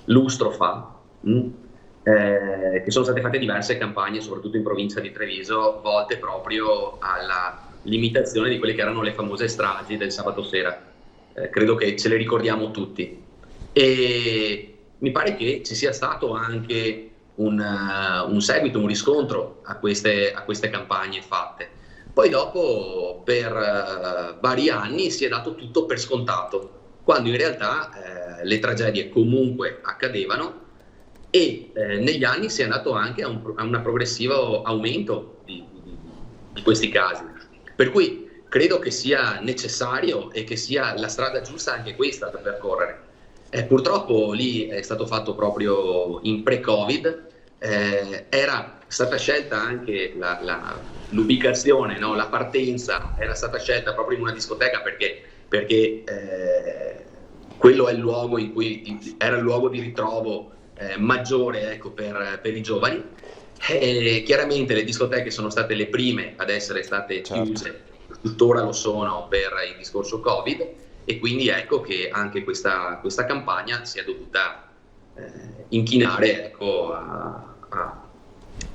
lustro fa che sono state fatte diverse campagne, soprattutto in provincia di Treviso, volte proprio alla limitazione di quelle che erano le famose stragi del sabato sera. Credo che ce le ricordiamo tutti, e mi pare che ci sia stato anche un seguito, un riscontro a queste campagne fatte. Poi dopo per vari anni si è dato tutto per scontato, quando in realtà le tragedie comunque accadevano, e negli anni si è andato anche a un progressivo aumento di questi casi, per cui credo che sia necessario e che sia la strada giusta anche questa da percorrere. Purtroppo lì è stato fatto proprio in pre-Covid, era stata scelta anche l'ubicazione, no? La partenza era stata scelta proprio in una discoteca perché quello è il luogo in cui era il luogo di ritrovo maggiore, ecco, per i giovani. Chiaramente le discoteche sono state le prime ad essere state chiuse, tuttora lo sono per il discorso Covid, e quindi ecco che anche questa campagna si è dovuta inchinare, ecco,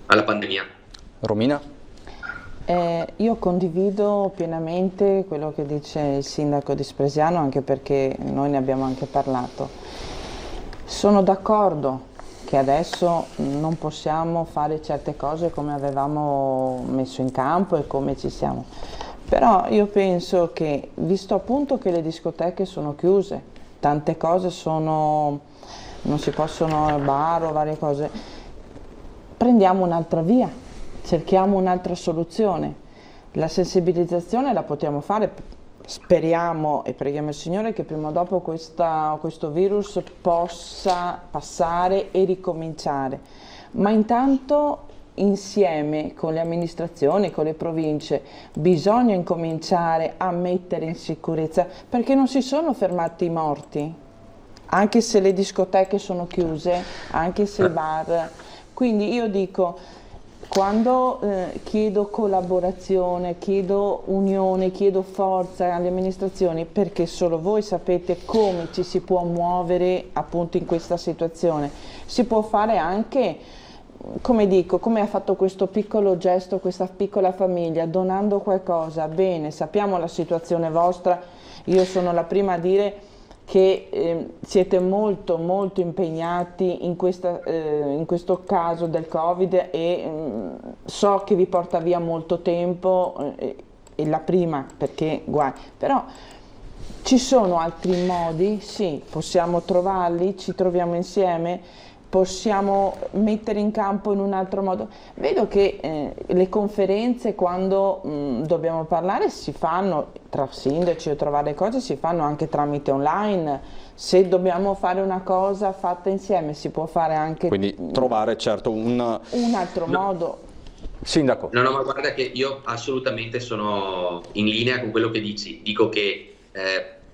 alla pandemia. Romina? Io condivido pienamente quello che dice il sindaco di Spresiano, anche perché noi ne abbiamo anche parlato. Sono d'accordo che adesso non possiamo fare certe cose come avevamo messo in campo e come ci siamo. Però io penso che, visto appunto che le discoteche sono chiuse, tante cose non si possono, bar o varie cose, prendiamo un'altra via, cerchiamo un'altra soluzione. La sensibilizzazione la possiamo fare, speriamo e preghiamo il Signore che prima o dopo questo virus possa passare e ricominciare, ma intanto insieme con le amministrazioni, con le province, bisogna incominciare a mettere in sicurezza, perché non si sono fermati i morti, anche se le discoteche sono chiuse, anche se i bar. Quindi io dico, quando chiedo collaborazione, chiedo unione, chiedo forza alle amministrazioni, perché solo voi sapete come ci si può muovere appunto in questa situazione. Si può fare anche, come ha fatto questo piccolo gesto, questa piccola famiglia, donando qualcosa. Bene, sappiamo la situazione vostra, io sono la prima a dire che siete molto molto impegnati in questo caso del Covid, e so che vi porta via molto tempo, e la prima, perché guai, però ci sono altri modi, sì, possiamo trovarli, ci troviamo insieme, possiamo mettere in campo in un altro modo. Vedo che le conferenze, quando dobbiamo parlare, si fanno tra sindaci o trovare cose, si fanno anche tramite online. Se dobbiamo fare una cosa fatta insieme, si può fare anche, quindi trovare certo un altro modo. Sindaco. No, ma guarda che io assolutamente sono in linea con quello che dici. Dico che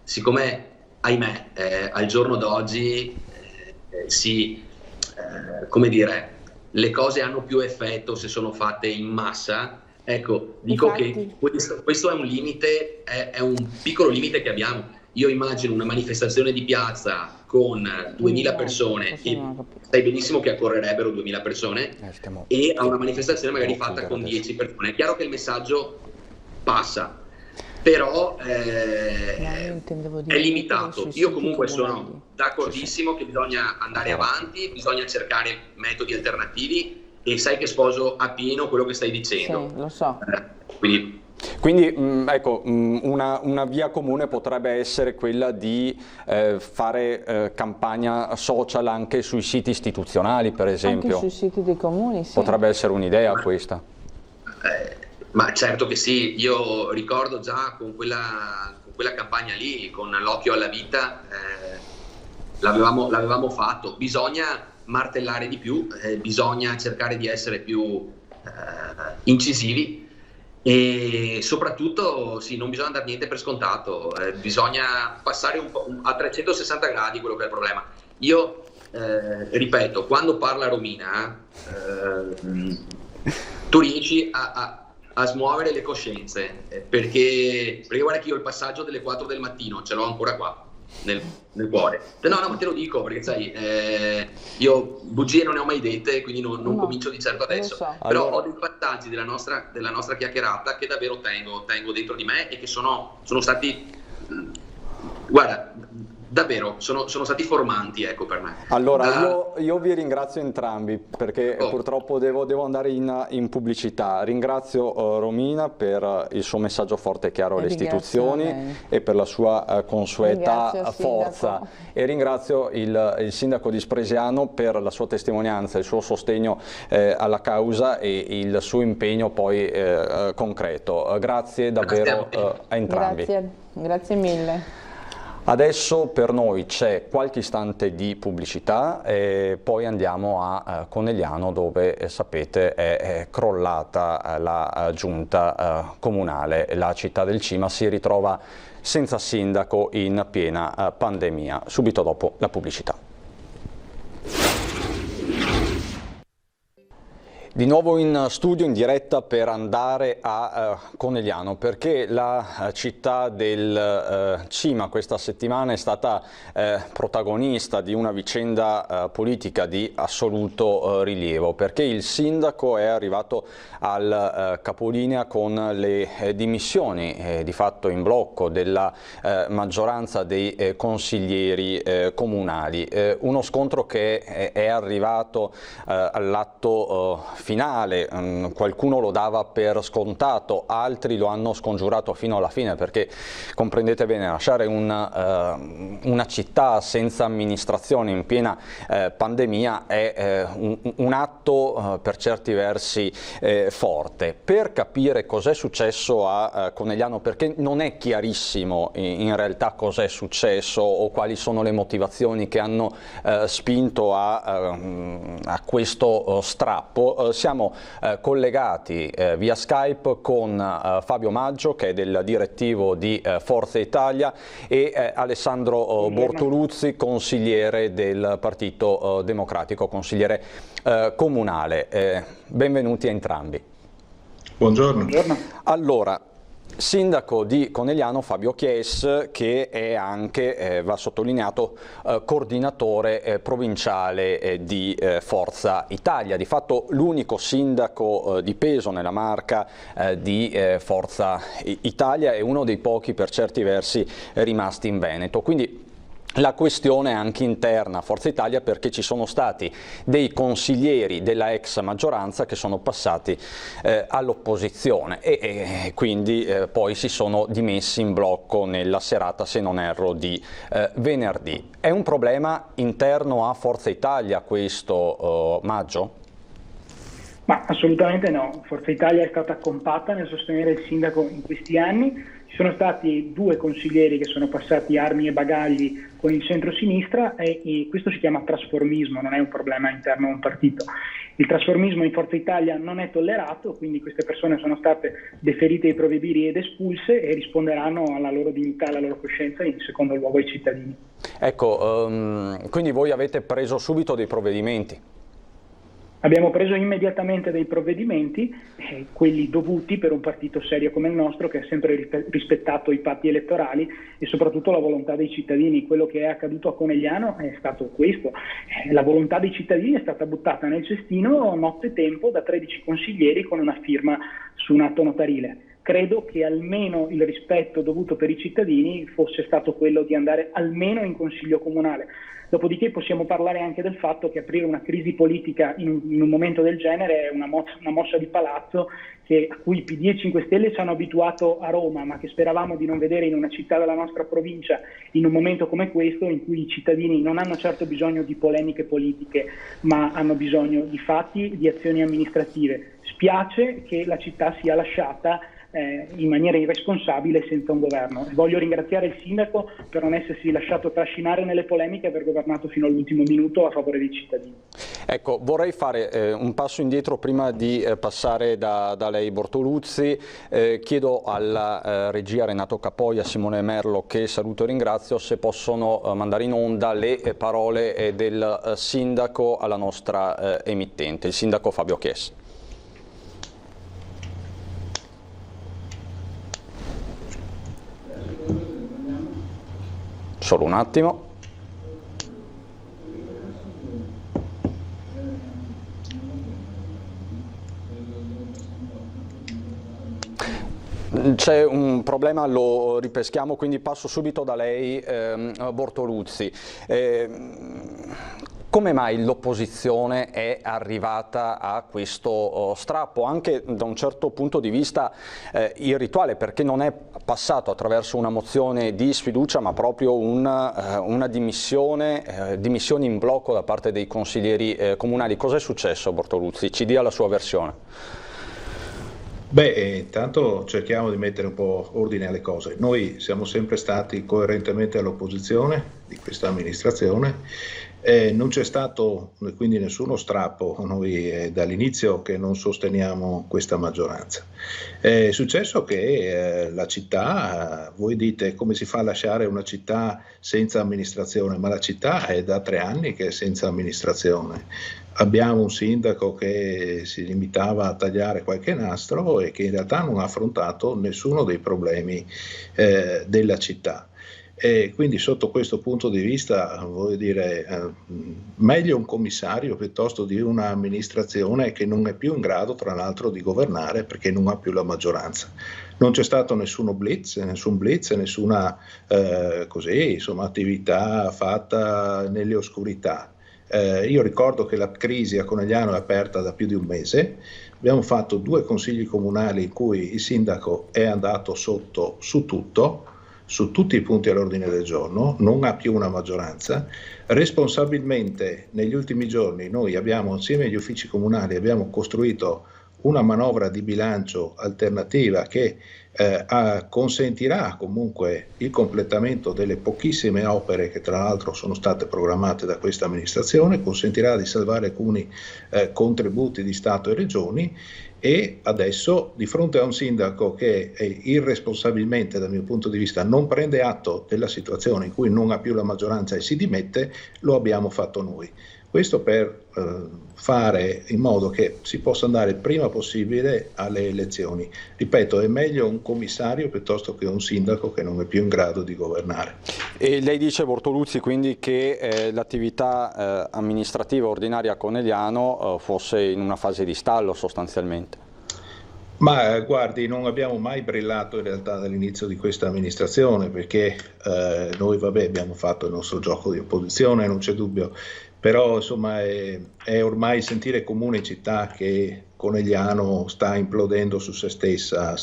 siccome, ahimè, al giorno d'oggi come dire, le cose hanno più effetto se sono fatte in massa, ecco, dico che questo è un limite, è un piccolo limite che abbiamo. Io immagino una manifestazione di piazza con 2000 persone, e sai benissimo che accorrerebbero 2000 persone, e a una manifestazione magari fatta con 10 persone. È chiaro che il messaggio passa, però è limitato. Io comunque sono d'accordissimo che bisogna andare avanti, bisogna cercare metodi alternativi, e sai che sposo appieno quello che stai dicendo. Sì, lo so. Quindi Quindi ecco, una via comune potrebbe essere quella di fare campagna social anche sui siti istituzionali, per esempio. Anche sui siti dei comuni, sì. Potrebbe essere un'idea questa. Ma certo che sì, io ricordo già con quella campagna lì, con l'occhio alla vita, l'avevamo fatto. Bisogna martellare di più, bisogna cercare di essere più incisivi. E soprattutto sì, non bisogna dare niente per scontato, bisogna passare un po' a 360 gradi quello che è il problema. Io ripeto, quando parla Romina, tu riesci a smuovere le coscienze, perché guarda che io il passaggio delle 4 del mattino ce l'ho ancora qua nel cuore. No, ma te lo dico perché sai, io bugie non ne ho mai dette, quindi non comincio di certo adesso, so. Però ho dei passaggi della nostra chiacchierata che davvero tengo dentro di me e che sono stati, guarda, davvero sono stati formanti, ecco, per me. Allora io vi ringrazio entrambi perché purtroppo devo andare in pubblicità. Ringrazio Romina per il suo messaggio forte e chiaro alle istituzioni e per la sua consueta forza, e ringrazio il sindaco di Spresiano per la sua testimonianza, il suo sostegno alla causa e il suo impegno poi concreto. Grazie davvero a entrambi. Grazie mille. Adesso per noi c'è qualche istante di pubblicità e poi andiamo a Conegliano, dove sapete è crollata la giunta comunale. La città del Cima si ritrova senza sindaco in piena pandemia. Subito dopo la pubblicità. Di nuovo in studio, in diretta per andare a Conegliano, perché la città del Cima questa settimana è stata protagonista di una vicenda politica di assoluto rilievo, perché il sindaco è arrivato al capolinea con le dimissioni di fatto in blocco della maggioranza dei consiglieri comunali. Uno scontro che è arrivato all'atto finale, qualcuno lo dava per scontato, altri lo hanno scongiurato fino alla fine, perché comprendete bene, lasciare una città senza amministrazione in piena pandemia è un atto per certi versi forte. Per capire cos'è successo a Conegliano, perché non è chiarissimo in realtà cos'è successo o quali sono le motivazioni che hanno spinto a questo strappo, siamo collegati via Skype con Fabio Maggio, che è del direttivo di Forza Italia, e Alessandro Bortoluzzi, consigliere del Partito Democratico, consigliere comunale. Benvenuti a entrambi. Buongiorno. Allora, sindaco di Conegliano Fabio Chies, che è anche, va sottolineato, coordinatore provinciale di Forza Italia, di fatto l'unico sindaco di peso nella Marca di Forza Italia e uno dei pochi per certi versi rimasti in Veneto. Quindi la questione è anche interna a Forza Italia, perché ci sono stati dei consiglieri della ex maggioranza che sono passati all'opposizione e quindi poi si sono dimessi in blocco nella serata, se non erro, di venerdì. È un problema interno a Forza Italia questo, Maggio? Ma assolutamente no. Forza Italia è stata compatta nel sostenere il sindaco in questi anni. Ci sono stati 2 consiglieri che sono passati armi e bagagli con il centro-sinistra e questo si chiama trasformismo, non è un problema interno a un partito. Il trasformismo in Forza Italia non è tollerato, quindi queste persone sono state deferite ai provvedimenti ed espulse e risponderanno alla loro dignità, alla loro coscienza, in secondo luogo ai cittadini. Ecco, quindi voi avete preso subito dei provvedimenti? Abbiamo preso immediatamente dei provvedimenti, quelli dovuti per un partito serio come il nostro, che ha sempre rispettato i patti elettorali e soprattutto la volontà dei cittadini. Quello che è accaduto a Conegliano è stato questo. La volontà dei cittadini è stata buttata nel cestino nottetempo da 13 consiglieri con una firma su un atto notarile. credo che almeno il rispetto dovuto per i cittadini fosse stato quello di andare almeno in Consiglio Comunale. Dopodiché possiamo parlare anche del fatto che aprire una crisi politica in un momento del genere è una mossa di palazzo a cui PD e 5 Stelle ci hanno abituato a Roma, ma che speravamo di non vedere in una città della nostra provincia in un momento come questo, in cui i cittadini non hanno certo bisogno di polemiche politiche, ma hanno bisogno di fatti, di azioni amministrative. Spiace che la città sia lasciata in maniera irresponsabile senza un governo. Voglio ringraziare il sindaco per non essersi lasciato trascinare nelle polemiche e aver governato fino all'ultimo minuto a favore dei cittadini. Ecco, vorrei fare un passo indietro prima di passare da lei, Bortoluzzi. Chiedo alla regia Renato Capoia, Simone Merlo, che saluto e ringrazio, se possono mandare in onda le parole del sindaco alla nostra emittente, il sindaco Fabio Chies. Solo un attimo. C'è un problema, lo ripeschiamo, quindi passo subito da lei, Bortoluzzi. Come mai l'opposizione è arrivata a questo strappo, anche da un certo punto di vista irrituale, perché non è passato attraverso una mozione di sfiducia, ma proprio una dimissioni in blocco da parte dei consiglieri comunali? Cos'è successo, Bortoluzzi? Ci dia la sua versione. Beh, intanto cerchiamo di mettere un po' ordine alle cose. Noi siamo sempre stati coerentemente all'opposizione di questa amministrazione. Non c'è stato quindi nessuno strappo, noi dall'inizio che non sosteniamo questa maggioranza. È successo che la città, voi dite come si fa a lasciare una città senza amministrazione, ma la città è da 3 anni che è senza amministrazione. Abbiamo un sindaco che si limitava a tagliare qualche nastro e che in realtà non ha affrontato nessuno dei problemi della città. E quindi sotto questo punto di vista, voglio dire, meglio un commissario piuttosto di un'amministrazione che non è più in grado, tra l'altro, di governare perché non ha più la maggioranza. Non c'è stato nessun blitz, nessuna attività fatta nelle oscurità. Io ricordo che la crisi a Conegliano è aperta da più di un mese, abbiamo fatto 2 consigli comunali in cui il sindaco è andato sotto su tutto, su tutti i punti all'ordine del giorno, non ha più una maggioranza. Responsabilmente negli ultimi giorni noi abbiamo, insieme agli uffici comunali, abbiamo costruito una manovra di bilancio alternativa che consentirà comunque il completamento delle pochissime opere che tra l'altro sono state programmate da questa amministrazione, consentirà di salvare alcuni contributi di Stato e Regioni. E adesso, di fronte a un sindaco che irresponsabilmente, dal mio punto di vista, non prende atto della situazione in cui non ha più la maggioranza e si dimette, lo abbiamo fatto noi. Questo per fare in modo che si possa andare il prima possibile alle elezioni. Ripeto, è meglio un commissario piuttosto che un sindaco che non è più in grado di governare. E lei dice, Bortoluzzi, quindi che l'attività amministrativa ordinaria a Conegliano fosse in una fase di stallo sostanzialmente? Ma guardi, non abbiamo mai brillato in realtà dall'inizio di questa amministrazione, perché noi abbiamo fatto il nostro gioco di opposizione, non c'è dubbio, però insomma è ormai sentire comune in città che Conegliano sta implodendo su se stessa,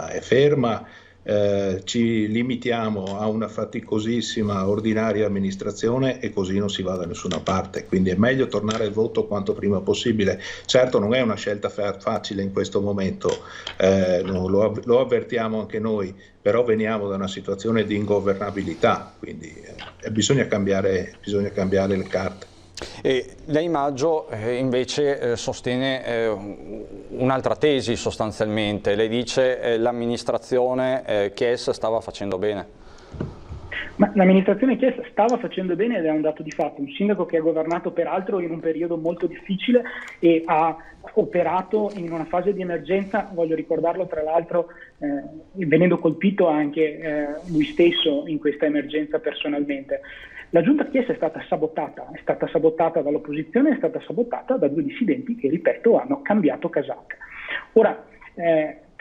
è ferma. Ci limitiamo a una faticosissima ordinaria amministrazione e così non si va da nessuna parte, quindi è meglio tornare al voto quanto prima possibile. Certo non è una scelta facile in questo momento, lo avvertiamo anche noi, però veniamo da una situazione di ingovernabilità, quindi bisogna cambiare le carte. E lei, Maggio, invece sostiene un'altra tesi sostanzialmente. Lei dice l'amministrazione Chies stava facendo bene. Ma l'amministrazione Chies stava facendo bene ed è un dato di fatto. Un sindaco che ha governato peraltro in un periodo molto difficile e ha operato in una fase di emergenza, voglio ricordarlo tra l'altro, venendo colpito anche lui stesso in questa emergenza personalmente. La giunta Chies è stata sabotata dall'opposizione, è stata sabotata da 2 dissidenti che, ripeto, hanno cambiato casacca. Ora,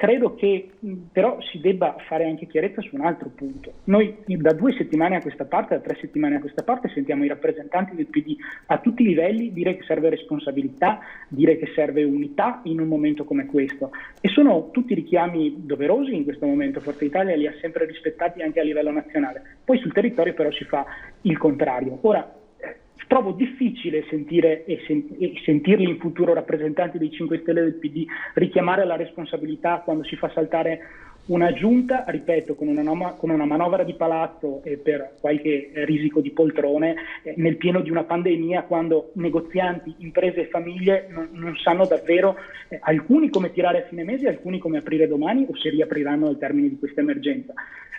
Credo che però si debba fare anche chiarezza su un altro punto. Noi da 2 settimane a questa parte, da 3 settimane a questa parte, sentiamo i rappresentanti del PD a tutti i livelli dire che serve responsabilità, dire che serve unità in un momento come questo. E sono tutti richiami doverosi in questo momento. Forza Italia li ha sempre rispettati anche a livello nazionale. Poi sul territorio però si fa il contrario. Ora, trovo difficile sentire e sentirli in futuro rappresentanti dei 5 Stelle del PD richiamare la responsabilità quando si fa saltare una giunta, ripeto, con una manovra di palazzo e per qualche risico di poltrone nel pieno di una pandemia, quando negozianti, imprese e famiglie non sanno davvero alcuni come tirare a fine mese, alcuni come aprire domani o se riapriranno al termine di questa emergenza.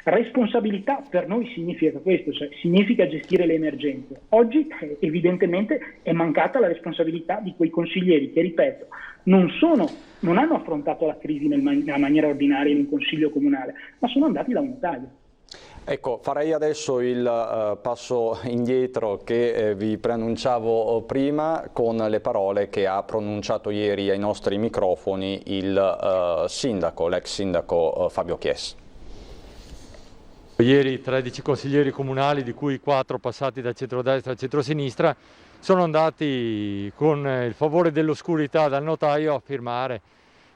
Responsabilità per noi significa questo, cioè significa gestire le emergenze. Oggi evidentemente è mancata la responsabilità di quei consiglieri che, ripeto, non hanno affrontato la crisi nella maniera ordinaria in un consiglio comunale, ma sono andati da un notaio. Ecco, farei adesso il passo indietro che vi preannunciavo prima con le parole che ha pronunciato ieri ai nostri microfoni il sindaco, l'ex sindaco Fabio Chies. Ieri 13 consiglieri comunali, di cui 4 passati da centrodestra a centrosinistra, sono andati con il favore dell'oscurità dal notaio a firmare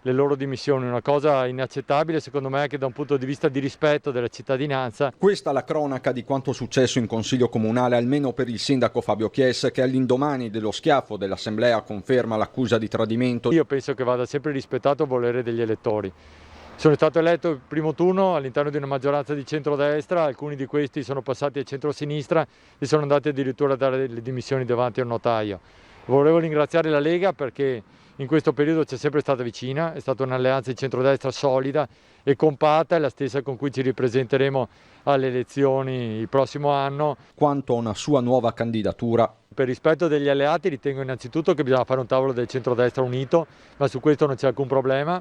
le loro dimissioni, una cosa inaccettabile secondo me anche da un punto di vista di rispetto della cittadinanza. Questa è la cronaca di quanto successo in Consiglio Comunale, almeno per il sindaco Fabio Chies, che all'indomani dello schiaffo dell'Assemblea conferma l'accusa di tradimento. Io penso che vada sempre rispettato il volere degli elettori. Sono stato eletto il primo turno all'interno di una maggioranza di centrodestra, alcuni di questi sono passati a centrosinistra e sono andati addirittura a dare le dimissioni davanti a un notaio. Volevo ringraziare la Lega perché in questo periodo c'è sempre stata vicina, è stata un'alleanza di centrodestra solida e compatta, è la stessa con cui ci ripresenteremo alle elezioni il prossimo anno. Quanto a una sua nuova candidatura. Per rispetto degli alleati ritengo innanzitutto che bisogna fare un tavolo del centrodestra unito, ma su questo non c'è alcun problema.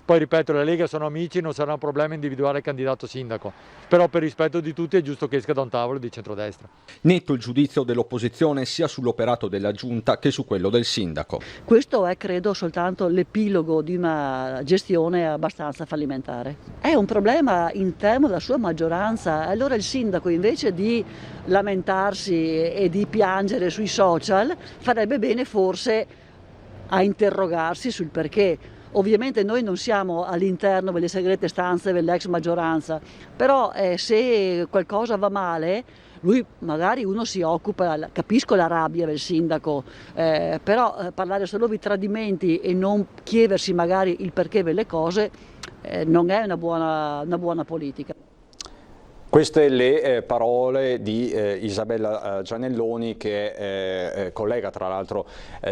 Poi ripeto, la Lega sono amici, non sarà un problema individuare il candidato sindaco, però per rispetto di tutti è giusto che esca da un tavolo di centrodestra. Netto il giudizio dell'opposizione sia sull'operato della Giunta che su quello del sindaco. Questo è credo soltanto l'epilogo di una gestione abbastanza fallimentare. È un problema interno della sua maggioranza, allora il sindaco invece di lamentarsi e di piangere sui social farebbe bene forse a interrogarsi sul perché. Ovviamente noi non siamo all'interno delle segrete stanze dell'ex maggioranza, però se qualcosa va male, lui magari uno si occupa, capisco la rabbia del sindaco, però parlare solo di tradimenti e non chiedersi magari il perché delle cose non è una buona politica. Queste le parole di Isabella Gianelloni, che è collega tra l'altro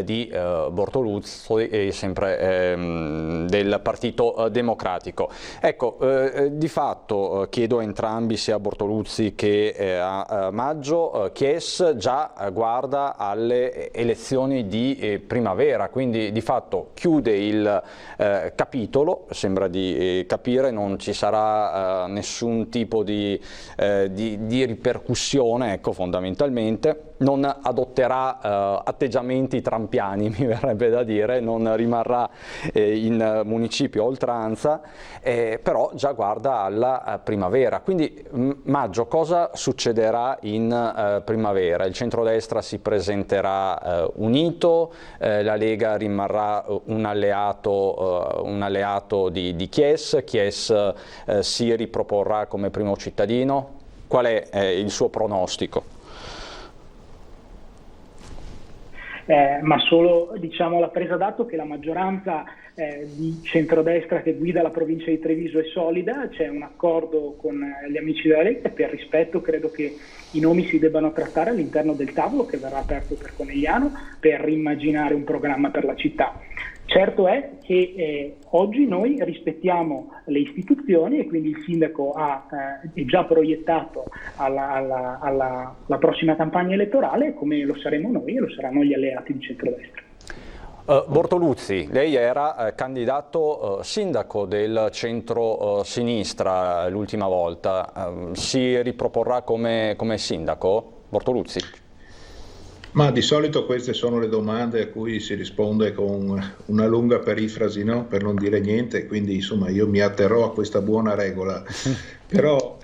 di Bortoluzzi, sempre del Partito Democratico. Ecco, di fatto chiedo a entrambi, sia a Bortoluzzi che a Maggio, Chies già guarda alle elezioni di primavera, quindi di fatto chiude il capitolo, sembra di capire, non ci sarà nessun tipo di ripercussione, ecco, fondamentalmente non adotterà atteggiamenti trampiani, mi verrebbe da dire, non rimarrà in municipio a oltranza, però già guarda alla primavera. Quindi Maggio, cosa succederà in primavera? Il centrodestra si presenterà unito, la Lega rimarrà un alleato di Chies, Chies si riproporrà come primo cittadino? Qual è il suo pronostico? Ma solo la presa d'atto che la maggioranza di centrodestra che guida la provincia di Treviso è solida, c'è un accordo con gli amici della Lega e per rispetto credo che i nomi si debbano trattare all'interno del tavolo che verrà aperto per Conegliano per rimmaginare un programma per la città. Certo è che oggi noi rispettiamo le istituzioni e quindi il sindaco è già proiettato alla prossima campagna elettorale, come lo saremo noi e lo saranno gli alleati di centrodestra. Bortoluzzi, lei era candidato sindaco del centro-sinistra l'ultima volta, si riproporrà come sindaco? Bortoluzzi? Ma di solito queste sono le domande a cui si risponde con una lunga perifrasi, no? Per non dire niente, quindi insomma io mi atterrò a questa buona regola. Però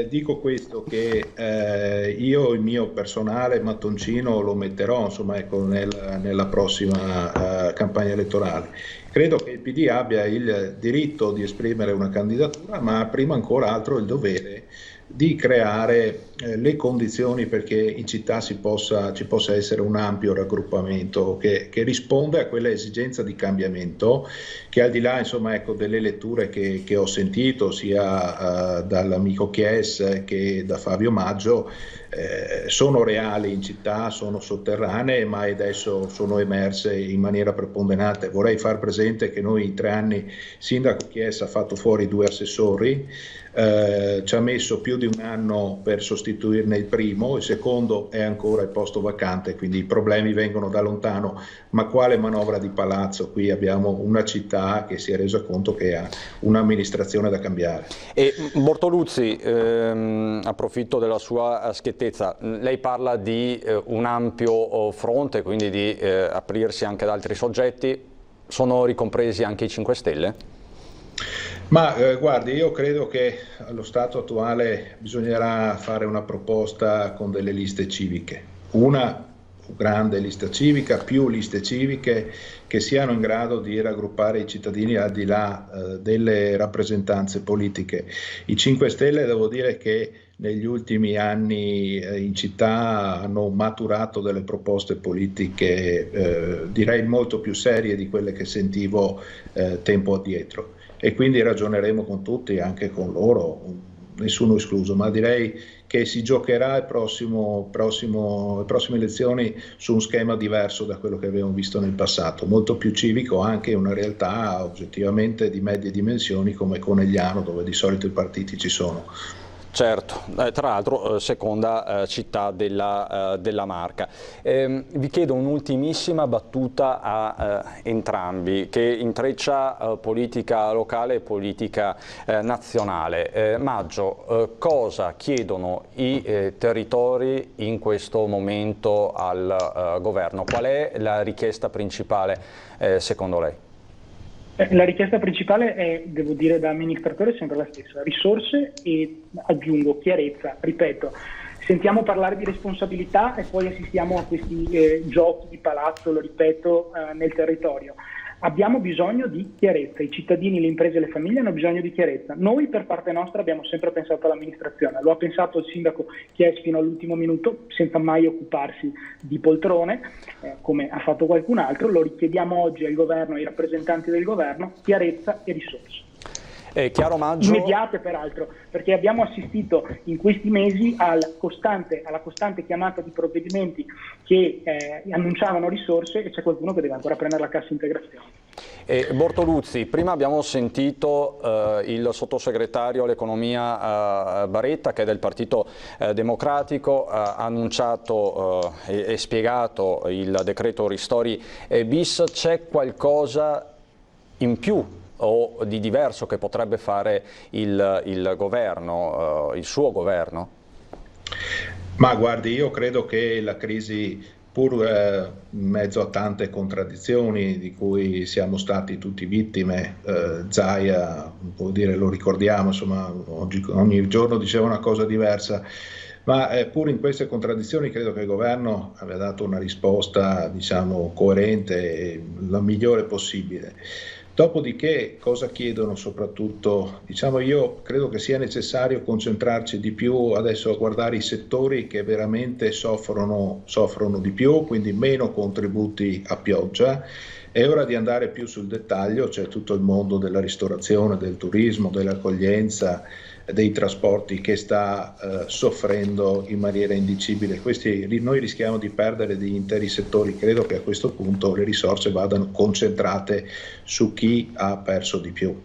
dico questo, che io il mio personale mattoncino lo metterò insomma, ecco, nella prossima campagna elettorale. Credo che il PD abbia il diritto di esprimere una candidatura, ma prima ancora altro il dovere di creare le condizioni perché in città ci possa essere un ampio raggruppamento che risponde a quella esigenza di cambiamento che, al di là insomma, ecco, delle letture che ho sentito sia dall'amico Chies che da Fabio Maggio, sono reali in città, sono sotterranee, ma adesso sono emerse in maniera preponderante. Vorrei far presente che noi in 3 anni sindaco Chies ha fatto fuori 2 assessori, ci ha messo più di un anno per sostituirne il primo, il secondo è ancora il posto vacante, quindi i problemi vengono da lontano. Ma quale manovra di palazzo? Qui abbiamo una città che si è resa conto che ha un'amministrazione da cambiare. E Bortoluzzi, approfitto della sua schiettezza, lei parla di un ampio fronte, quindi di aprirsi anche ad altri soggetti. Sono ricompresi anche i 5 Stelle? Ma guardi, io credo che allo stato attuale bisognerà fare una proposta con delle liste civiche, una grande lista civica, più liste civiche che siano in grado di raggruppare i cittadini al di là delle rappresentanze politiche. I 5 Stelle devo dire che negli ultimi anni in città hanno maturato delle proposte politiche direi molto più serie di quelle che sentivo tempo addietro. E quindi ragioneremo con tutti, anche con loro, nessuno escluso, ma direi che si giocherà le prossime elezioni su un schema diverso da quello che abbiamo visto nel passato, molto più civico, anche una realtà oggettivamente di medie dimensioni come Conegliano, dove di solito i partiti ci sono. Certo, tra l'altro seconda città della Marca. Vi chiedo un'ultimissima battuta a entrambi che intreccia politica locale e politica nazionale. Maggio, cosa chiedono i territori in questo momento al governo? Qual è la richiesta principale secondo lei? La richiesta principale è, devo dire da amministratore, sempre la stessa: risorse e, aggiungo, chiarezza. Ripeto, sentiamo parlare di responsabilità e poi assistiamo a questi giochi di palazzo, lo ripeto, nel territorio. Abbiamo bisogno di chiarezza, i cittadini, le imprese e le famiglie hanno bisogno di chiarezza. Noi per parte nostra abbiamo sempre pensato all'amministrazione, lo ha pensato il sindaco Chies fino all'ultimo minuto, senza mai occuparsi di poltrone, come ha fatto qualcun altro. Lo richiediamo oggi al governo e ai rappresentanti del governo: chiarezza e risorse. Chiaro Maggio. Immediate peraltro, perché abbiamo assistito in questi mesi alla costante chiamata di provvedimenti che annunciavano risorse e c'è qualcuno che deve ancora prendere la cassa integrazione. Bortoluzzi, prima abbiamo sentito il sottosegretario all'economia Baretta, che è del Partito Democratico, ha annunciato e spiegato il decreto Ristori bis. C'è qualcosa in più o di diverso che potrebbe fare il governo, il suo governo? Ma guardi, io credo che la crisi, pur in mezzo a tante contraddizioni di cui siamo stati tutti vittime, Zaia, vuol dire, lo ricordiamo, insomma, ogni giorno diceva una cosa diversa, ma pur in queste contraddizioni credo che il governo abbia dato una risposta, diciamo, coerente e la migliore possibile. Dopodiché cosa chiedono soprattutto? Diciamo, io credo che sia necessario concentrarci di più adesso a guardare i settori che veramente soffrono di più, quindi meno contributi a pioggia. È ora di andare più sul dettaglio, c'è tutto il mondo della ristorazione, del turismo, dell'accoglienza, dei trasporti che sta soffrendo in maniera indicibile. Noi rischiamo di perdere degli interi settori. Credo che a questo punto le risorse vadano concentrate su chi ha perso di più.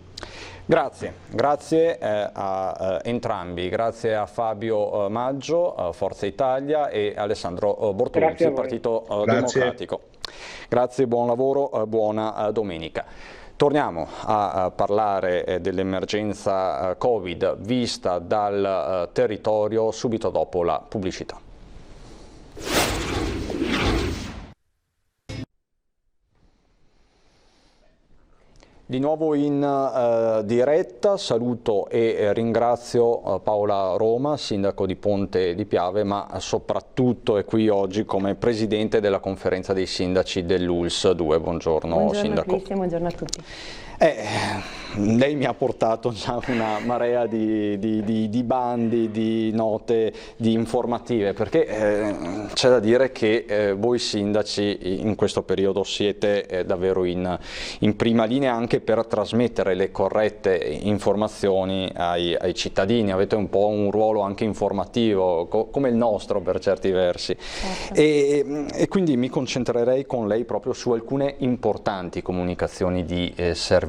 Grazie a entrambi, grazie a Fabio Maggio, Forza Italia, e Alessandro Bortoluzzi, Partito Democratico. Grazie, buon lavoro, buona domenica. Torniamo a parlare dell'emergenza Covid vista dal territorio subito dopo la pubblicità. Di nuovo in diretta, saluto e ringrazio Paola Roma, sindaco di Ponte di Piave, ma soprattutto è qui oggi come presidente della conferenza dei sindaci dell'ULSS 2. Buongiorno sindaco. Cristian, buongiorno a tutti. Lei mi ha portato già una marea di bandi, di note, di informative, perché c'è da dire che voi sindaci in questo periodo siete davvero in prima linea anche per trasmettere le corrette informazioni ai cittadini. Avete un po' un ruolo anche informativo, come il nostro per certi versi. Certo. E quindi mi concentrerei con lei proprio su alcune importanti comunicazioni di servizio,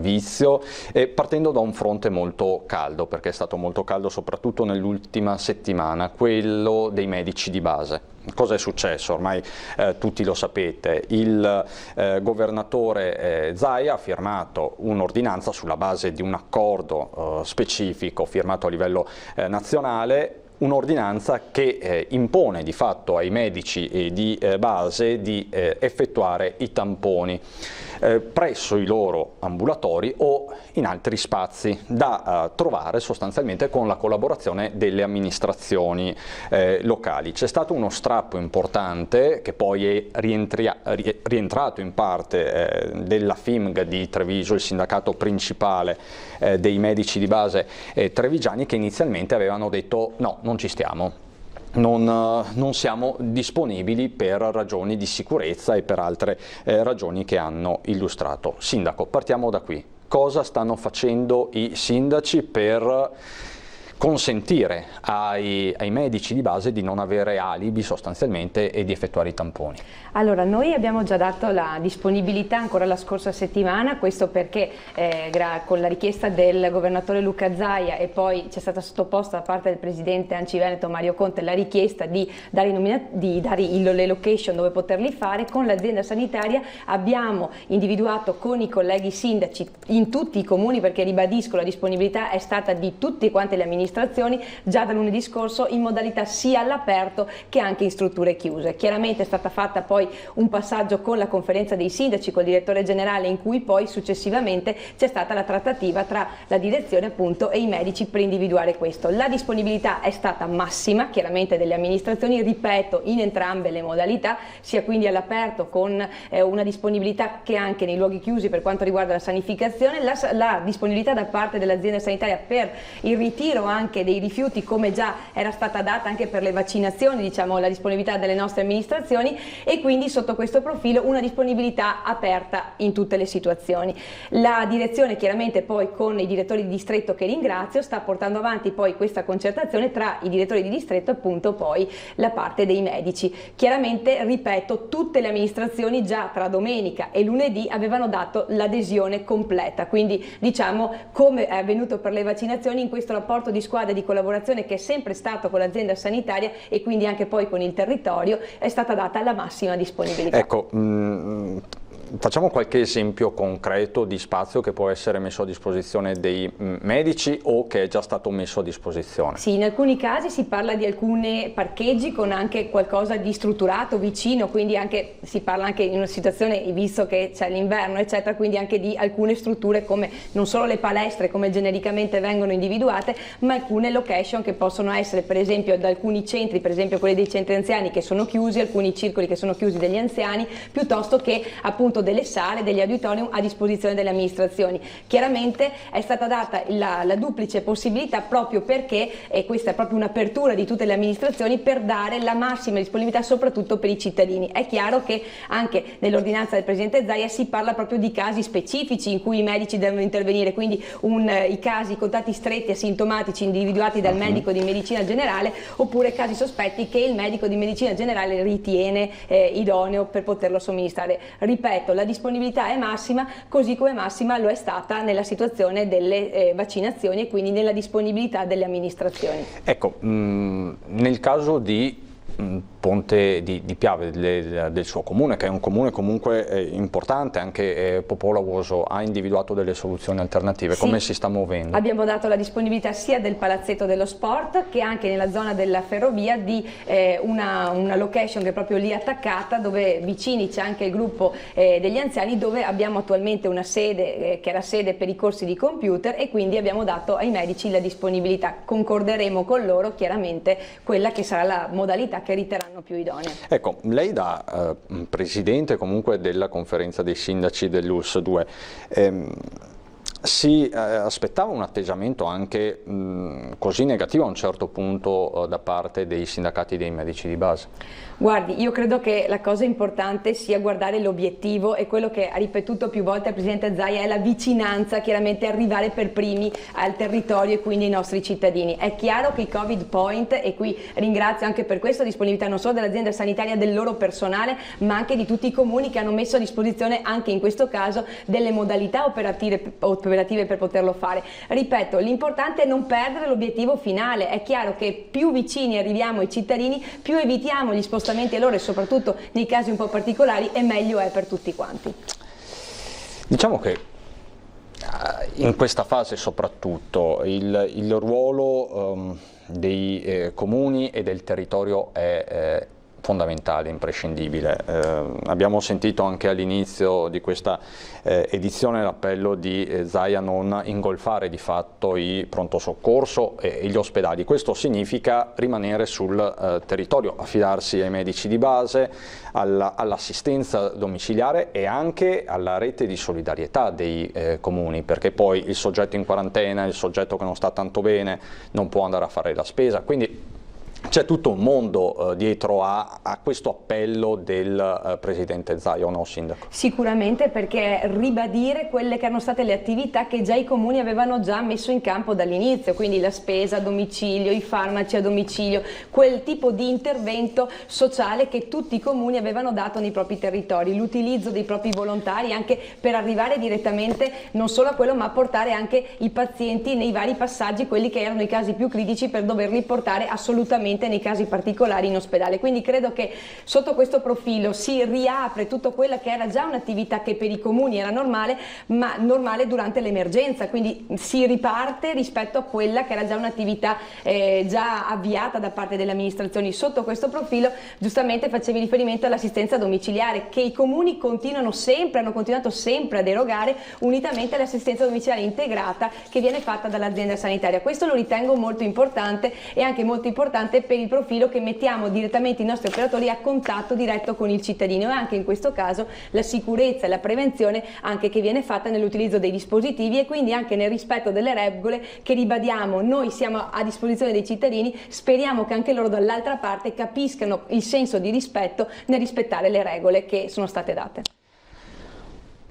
partendo da un fronte molto caldo, perché è stato molto caldo soprattutto nell'ultima settimana, quello dei medici di base. Cosa è successo? Ormai tutti lo sapete, il governatore Zaia ha firmato un'ordinanza sulla base di un accordo specifico firmato a livello nazionale, un'ordinanza che impone di fatto ai medici di base di effettuare i tamponi presso i loro ambulatori o in altri spazi da trovare sostanzialmente con la collaborazione delle amministrazioni locali. C'è stato uno strappo importante che poi è rientrato in parte della FIMG di Treviso, il sindacato principale dei medici di base trevigiani, che inizialmente avevano detto no, non ci stiamo. Non siamo disponibili per ragioni di sicurezza e per altre ragioni che hanno illustrato. Sindaco, partiamo da qui. Cosa stanno facendo i sindaci per consentire ai medici di base di non avere alibi sostanzialmente e di effettuare i tamponi? Allora, noi abbiamo già dato la disponibilità ancora la scorsa settimana, questo perché con la richiesta del governatore Luca Zaia e poi c'è stata sottoposta da parte del presidente ANCI Veneto Mario Conte la richiesta di dare le location dove poterli fare, con l'azienda sanitaria abbiamo individuato con i colleghi sindaci in tutti i comuni, perché ribadisco la disponibilità è stata di tutte quante le amministrazioni già da lunedì scorso in modalità sia all'aperto che anche in strutture chiuse. Chiaramente è stata fatta poi un passaggio con la conferenza dei sindaci, col direttore generale, in cui poi successivamente c'è stata la trattativa tra la direzione appunto e i medici per individuare questo. La disponibilità è stata massima chiaramente delle amministrazioni, ripeto, in entrambe le modalità, sia quindi all'aperto con una disponibilità che anche nei luoghi chiusi per quanto riguarda la sanificazione, la disponibilità da parte dell'azienda sanitaria per il ritiro anche dei rifiuti, come già era stata data anche per le vaccinazioni, diciamo la disponibilità delle nostre amministrazioni, e quindi sotto questo profilo una disponibilità aperta in tutte le situazioni. La direzione chiaramente poi con i direttori di distretto, che ringrazio, sta portando avanti poi questa concertazione tra i direttori di distretto e appunto poi la parte dei medici. Chiaramente, ripeto, tutte le amministrazioni già tra domenica e lunedì avevano dato l'adesione completa, quindi diciamo come è avvenuto per le vaccinazioni, in questo rapporto di squadra e di collaborazione che è sempre stato con l'azienda sanitaria e quindi anche poi con il territorio è stata data la massima disponibilità. Ecco, facciamo qualche esempio concreto di spazio che può essere messo a disposizione dei medici o che è già stato messo a disposizione? Sì, in alcuni casi si parla di alcuni parcheggi con anche qualcosa di strutturato vicino, quindi anche si parla anche in una situazione, visto che c'è l'inverno eccetera, quindi anche di alcune strutture come non solo le palestre come genericamente vengono individuate, ma alcune location che possono essere per esempio da alcuni centri, per esempio quelli dei centri anziani che sono chiusi, alcuni circoli che sono chiusi degli anziani, piuttosto che appunto delle sale, degli auditorium a disposizione delle amministrazioni. Chiaramente è stata data la duplice possibilità proprio perché, e questa è proprio un'apertura di tutte le amministrazioni, per dare la massima disponibilità soprattutto per i cittadini. È chiaro che anche nell'ordinanza del presidente Zaia si parla proprio di casi specifici in cui i medici devono intervenire, quindi i casi, i contatti stretti asintomatici individuati dal medico di medicina generale, oppure casi sospetti che il medico di medicina generale ritiene idoneo per poterlo somministrare. Ripeto, la disponibilità è massima, così come massima lo è stata nella situazione delle vaccinazioni e quindi nella disponibilità delle amministrazioni. Ecco, nel caso di Ponte di Piave, del suo comune, che è un comune comunque importante, anche popoloso, ha individuato delle soluzioni alternative. Sì. Come si sta muovendo? Abbiamo dato la disponibilità sia del Palazzetto dello Sport che anche nella zona della ferrovia di una location che è proprio lì attaccata, dove vicini c'è anche il gruppo degli anziani, dove abbiamo attualmente una sede che è la sede per i corsi di computer, e quindi abbiamo dato ai medici la disponibilità. Concorderemo con loro chiaramente quella che sarà la modalità che riterranno più idonea. Ecco, lei da presidente comunque della conferenza dei sindaci dell'ULSS 2, si aspettava un atteggiamento anche così negativo a un certo punto da parte dei sindacati dei medici di base? Guardi, io credo che la cosa importante sia guardare l'obiettivo, e quello che ha ripetuto più volte il Presidente Zaia è la vicinanza, chiaramente arrivare per primi al territorio e quindi ai nostri cittadini. È chiaro che i Covid Point, e qui ringrazio anche per questa disponibilità non solo dell'azienda sanitaria, del loro personale, ma anche di tutti i comuni che hanno messo a disposizione anche in questo caso delle modalità operative per poterlo fare. Ripeto, l'importante è non perdere l'obiettivo finale. È chiaro che più vicini arriviamo ai cittadini, più evitiamo gli spostamenti a loro, e soprattutto nei casi un po' particolari, e meglio è per tutti quanti. Diciamo che in questa fase soprattutto il ruolo dei comuni e del territorio è fondamentale, imprescindibile. Abbiamo sentito anche all'inizio di questa edizione l'appello di Zaia a non ingolfare di fatto i pronto soccorso e gli ospedali. Questo significa rimanere sul territorio, affidarsi ai medici di base, all'assistenza domiciliare e anche alla rete di solidarietà dei comuni, perché poi il soggetto in quarantena, il soggetto che non sta tanto bene, non può andare a fare la spesa. Quindi c'è tutto un mondo dietro a questo appello del Presidente Zaia, o no, Sindaco? Sicuramente, perché ribadire quelle che erano state le attività che già i comuni avevano già messo in campo dall'inizio, quindi la spesa a domicilio, i farmaci a domicilio, quel tipo di intervento sociale che tutti i comuni avevano dato nei propri territori, l'utilizzo dei propri volontari anche per arrivare direttamente non solo a quello, ma a portare anche i pazienti nei vari passaggi, quelli che erano i casi più critici, per doverli portare assolutamente nei casi particolari in ospedale. Quindi credo che sotto questo profilo si riapre tutto quella che era già un'attività che per i comuni era normale, ma normale durante l'emergenza, quindi si riparte rispetto a quella che era già un'attività già avviata da parte delle amministrazioni. Sotto questo profilo giustamente facevi riferimento all'assistenza domiciliare, che i comuni hanno continuato sempre ad erogare, unitamente all'assistenza domiciliare integrata che viene fatta dall'azienda sanitaria. Questo lo ritengo molto importante, e anche molto importante per il profilo che mettiamo direttamente i nostri operatori a contatto diretto con il cittadino, e anche in questo caso la sicurezza e la prevenzione anche che viene fatta nell'utilizzo dei dispositivi, e quindi anche nel rispetto delle regole che, ribadiamo, noi siamo a disposizione dei cittadini, speriamo che anche loro dall'altra parte capiscano il senso di rispetto nel rispettare le regole che sono state date.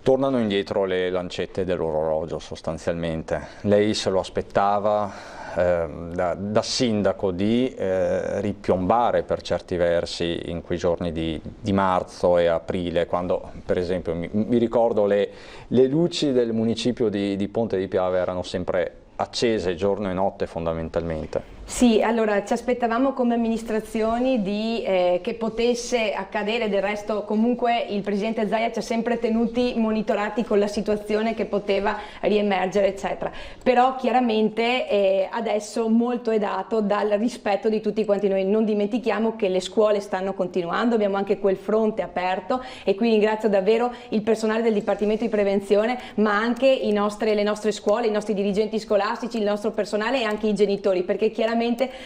Tornano indietro le lancette dell'orologio sostanzialmente. Lei se lo aspettava da sindaco di ripiombare per certi versi in quei giorni di marzo e aprile, quando per esempio mi ricordo le luci del municipio di Ponte di Piave erano sempre accese giorno e notte fondamentalmente? Sì, allora ci aspettavamo come amministrazioni che potesse accadere, del resto comunque il Presidente Zaia ci ha sempre tenuti monitorati con la situazione che poteva riemergere eccetera, però chiaramente adesso molto è dato dal rispetto di tutti quanti noi. Non dimentichiamo che le scuole stanno continuando, abbiamo anche quel fronte aperto, e qui ringrazio davvero il personale del Dipartimento di Prevenzione, ma anche le nostre scuole, i nostri dirigenti scolastici, il nostro personale e anche i genitori, perché chiaramente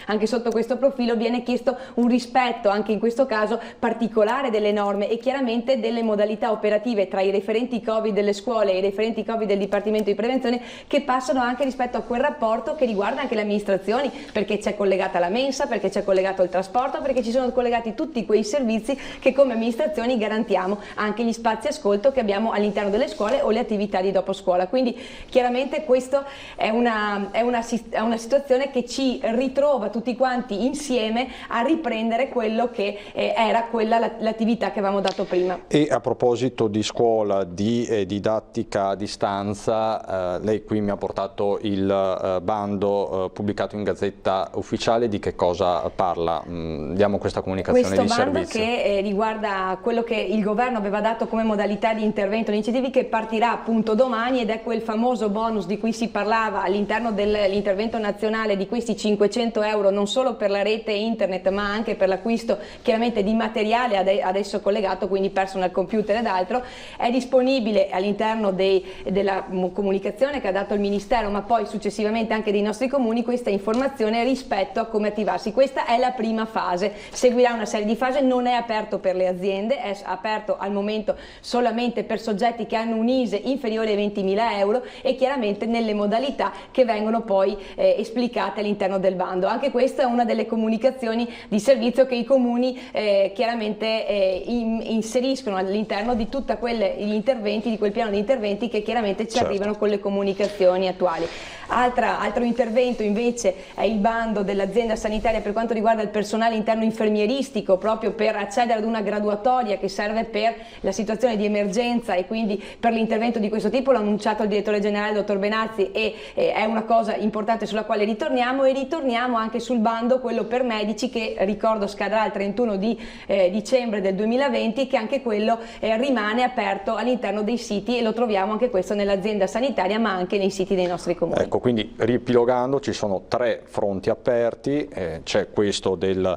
anche sotto questo profilo viene chiesto un rispetto anche in questo caso particolare delle norme e chiaramente delle modalità operative tra i referenti Covid delle scuole e i referenti Covid del Dipartimento di Prevenzione, che passano anche rispetto a quel rapporto che riguarda anche le amministrazioni, perché c'è collegata la mensa, perché c'è collegato il trasporto, perché ci sono collegati tutti quei servizi che come amministrazioni garantiamo, anche gli spazi ascolto che abbiamo all'interno delle scuole o le attività di dopo scuola. Quindi chiaramente questo è una situazione che ci ritrova tutti quanti insieme a riprendere quello che era l'attività che avevamo dato prima. E a proposito di scuola, di didattica a distanza, lei qui mi ha portato il bando pubblicato in Gazzetta Ufficiale. Di che cosa parla? Diamo questa comunicazione di servizio. Questo bando che riguarda quello che il governo aveva dato come modalità di intervento negli incentivi, che partirà appunto domani, ed è quel famoso bonus di cui si parlava all'interno dell'intervento nazionale, di questi 500 euro non solo per la rete internet ma anche per l'acquisto chiaramente di materiale adesso collegato, quindi personal computer ed altro. È disponibile all'interno della comunicazione che ha dato il Ministero, ma poi successivamente anche dei nostri comuni, questa informazione rispetto a come attivarsi. Questa è la prima fase, seguirà una serie di fasi, non è aperto per le aziende, è aperto al momento solamente per soggetti che hanno un ISEE inferiore ai 20.000 euro e chiaramente nelle modalità che vengono poi esplicate all'interno del bando. Anche questa è una delle comunicazioni di servizio che i comuni chiaramente inseriscono all'interno di tutti gli interventi, di quel piano di interventi che chiaramente ci arrivano con le comunicazioni attuali. Altro intervento invece è il bando dell'azienda sanitaria per quanto riguarda il personale interno infermieristico, proprio per accedere ad una graduatoria che serve per la situazione di emergenza e quindi per l'intervento di questo tipo. L'ha annunciato il direttore generale dottor Benazzi e è una cosa importante sulla quale ritorniamo, e ritorniamo anche sul bando quello per medici che ricordo scadrà il 31 di dicembre del 2020, che anche quello rimane aperto all'interno dei siti, e lo troviamo anche questo nell'azienda sanitaria ma anche nei siti dei nostri comuni. Ecco, quindi riepilogando, ci sono 3 fronti aperti, c'è questo del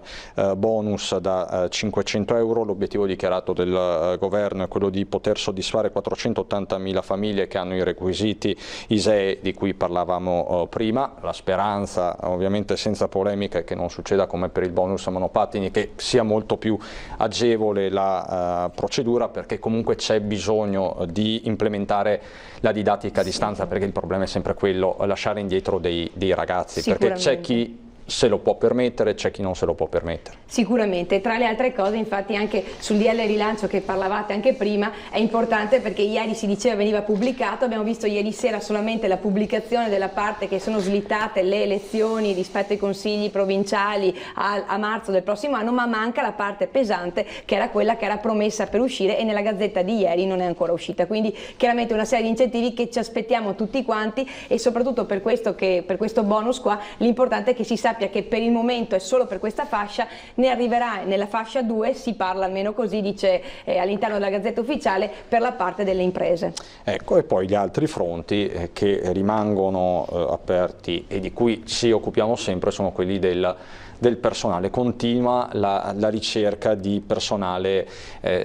bonus da 500 euro, l'obiettivo dichiarato del governo è quello di poter soddisfare 480.000 famiglie che hanno i requisiti ISEE di cui parlavamo prima. La speranza, ovviamente senza polemica, è che non succeda come per il bonus monopattini, che sia molto più agevole la procedura, perché comunque c'è bisogno di implementare la didattica a distanza, perché il problema è sempre quello, lasciare indietro dei ragazzi, perché c'è chi se lo può permettere, c'è chi non se lo può permettere. Sicuramente, tra le altre cose infatti anche sul DL rilancio che parlavate anche prima è importante, perché ieri si diceva veniva pubblicato, abbiamo visto ieri sera solamente la pubblicazione della parte che sono slittate le elezioni rispetto ai consigli provinciali a marzo del prossimo anno, ma manca la parte pesante che era quella che era promessa per uscire e nella Gazzetta di ieri non è ancora uscita, quindi chiaramente una serie di incentivi che ci aspettiamo tutti quanti, e soprattutto per questo bonus qua l'importante è che si sappia che per il momento è solo per questa fascia, ne arriverà nella fascia 2, si parla almeno così dice all'interno della Gazzetta Ufficiale, per la parte delle imprese. Ecco, e poi gli altri fronti che rimangono aperti e di cui ci occupiamo sempre sono quelli del personale. Continua la ricerca di personale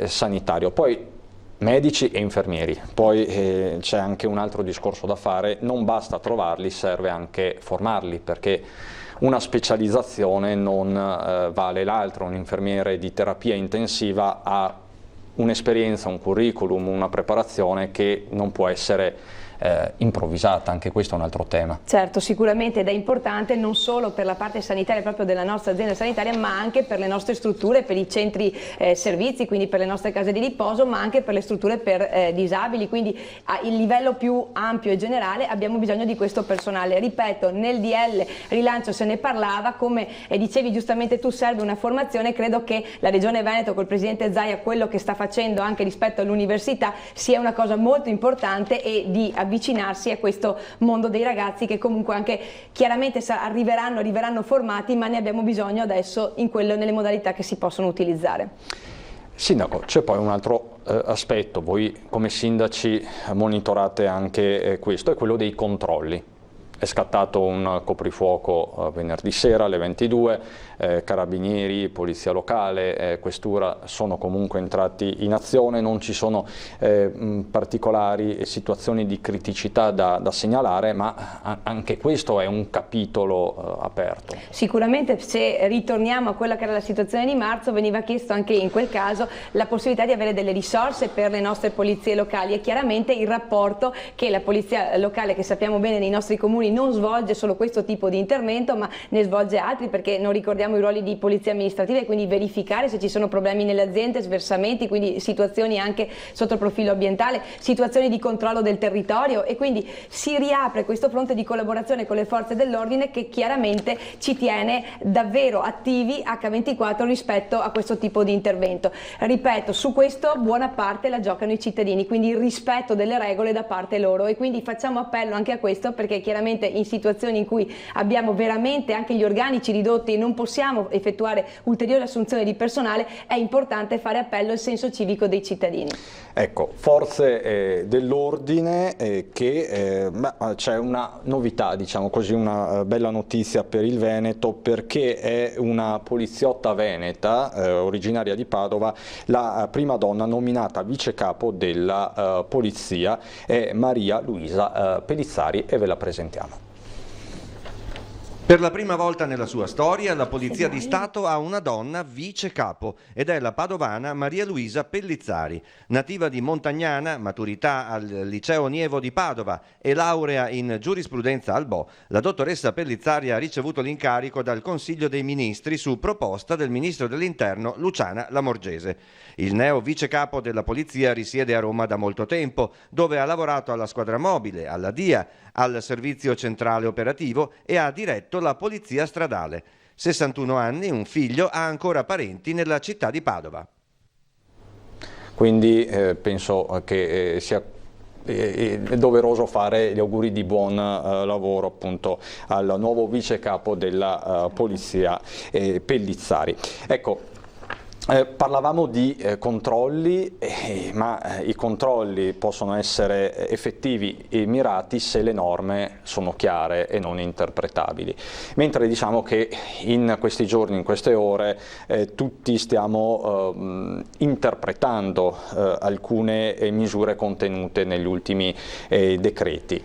sanitario, poi medici e infermieri. Poi c'è anche un altro discorso da fare: non basta trovarli, serve anche formarli, perché una specializzazione non vale l'altro. Un infermiere di terapia intensiva ha un'esperienza, un curriculum, una preparazione che non può essere improvvisata. Anche questo è un altro tema. Certo, sicuramente, ed è importante non solo per la parte sanitaria proprio della nostra azienda sanitaria, ma anche per le nostre strutture, per i centri servizi, quindi per le nostre case di riposo, ma anche per le strutture per disabili, quindi a il livello più ampio e generale abbiamo bisogno di questo personale. Ripeto, nel DL rilancio se ne parlava, come dicevi giustamente tu, serve una formazione. Credo che la Regione Veneto col Presidente Zaia, quello che sta facendo anche rispetto all'università, sia una cosa molto importante, e di avvicinarsi a questo mondo dei ragazzi che comunque anche chiaramente arriveranno formati, ma ne abbiamo bisogno adesso nelle modalità che si possono utilizzare. Sindaco, c'è poi un altro aspetto, voi come sindaci monitorate anche questo, è quello dei controlli. È scattato un coprifuoco venerdì sera alle 22, carabinieri, polizia locale, questura sono comunque entrati in azione, non ci sono particolari situazioni di criticità da segnalare, ma anche questo è un capitolo aperto. Sicuramente, se ritorniamo a quella che era la situazione di marzo, veniva chiesto anche in quel caso la possibilità di avere delle risorse per le nostre polizie locali, e chiaramente il rapporto che la polizia locale, che sappiamo bene nei nostri comuni non svolge solo questo tipo di intervento, ma ne svolge altri, perché non ricordiamo i ruoli di polizia amministrativa e quindi verificare se ci sono problemi nelle aziende, sversamenti, quindi situazioni anche sotto il profilo ambientale, situazioni di controllo del territorio, e quindi si riapre questo fronte di collaborazione con le forze dell'ordine che chiaramente ci tiene davvero attivi H24 rispetto a questo tipo di intervento. Ripeto, su questo buona parte la giocano i cittadini, quindi il rispetto delle regole da parte loro, e quindi facciamo appello anche a questo, perché chiaramente in situazioni in cui abbiamo veramente anche gli organici ridotti e non possiamo effettuare ulteriore assunzione di personale, è importante fare appello al senso civico dei cittadini. Ecco, forze dell'ordine c'è una novità, diciamo così, una bella notizia per il Veneto, perché è una poliziotta veneta originaria di Padova, la prima donna nominata vice capo della polizia, è Maria Luisa Pellizzari, e ve la presentiamo. Per la prima volta nella sua storia la Polizia di Stato ha una donna vice capo, ed è la padovana Maria Luisa Pellizzari. Nativa di Montagnana, maturità al Liceo Nievo di Padova e laurea in giurisprudenza al BO, la dottoressa Pellizzari ha ricevuto l'incarico dal Consiglio dei Ministri su proposta del Ministro dell'Interno Luciana Lamorgese. Il neo vice capo della Polizia risiede a Roma da molto tempo, dove ha lavorato alla squadra mobile, alla DIA, al Servizio Centrale Operativo e ha diretto la Polizia Stradale. 61 anni, un figlio, ha ancora parenti nella città di Padova. Quindi penso che sia è doveroso fare gli auguri di buon lavoro appunto al nuovo vice capo della Polizia Pellizzari. Ecco, parlavamo di controlli, ma i controlli possono essere effettivi e mirati se le norme sono chiare e non interpretabili. Mentre diciamo che in questi giorni, in queste ore, tutti stiamo interpretando alcune misure contenute negli ultimi decreti.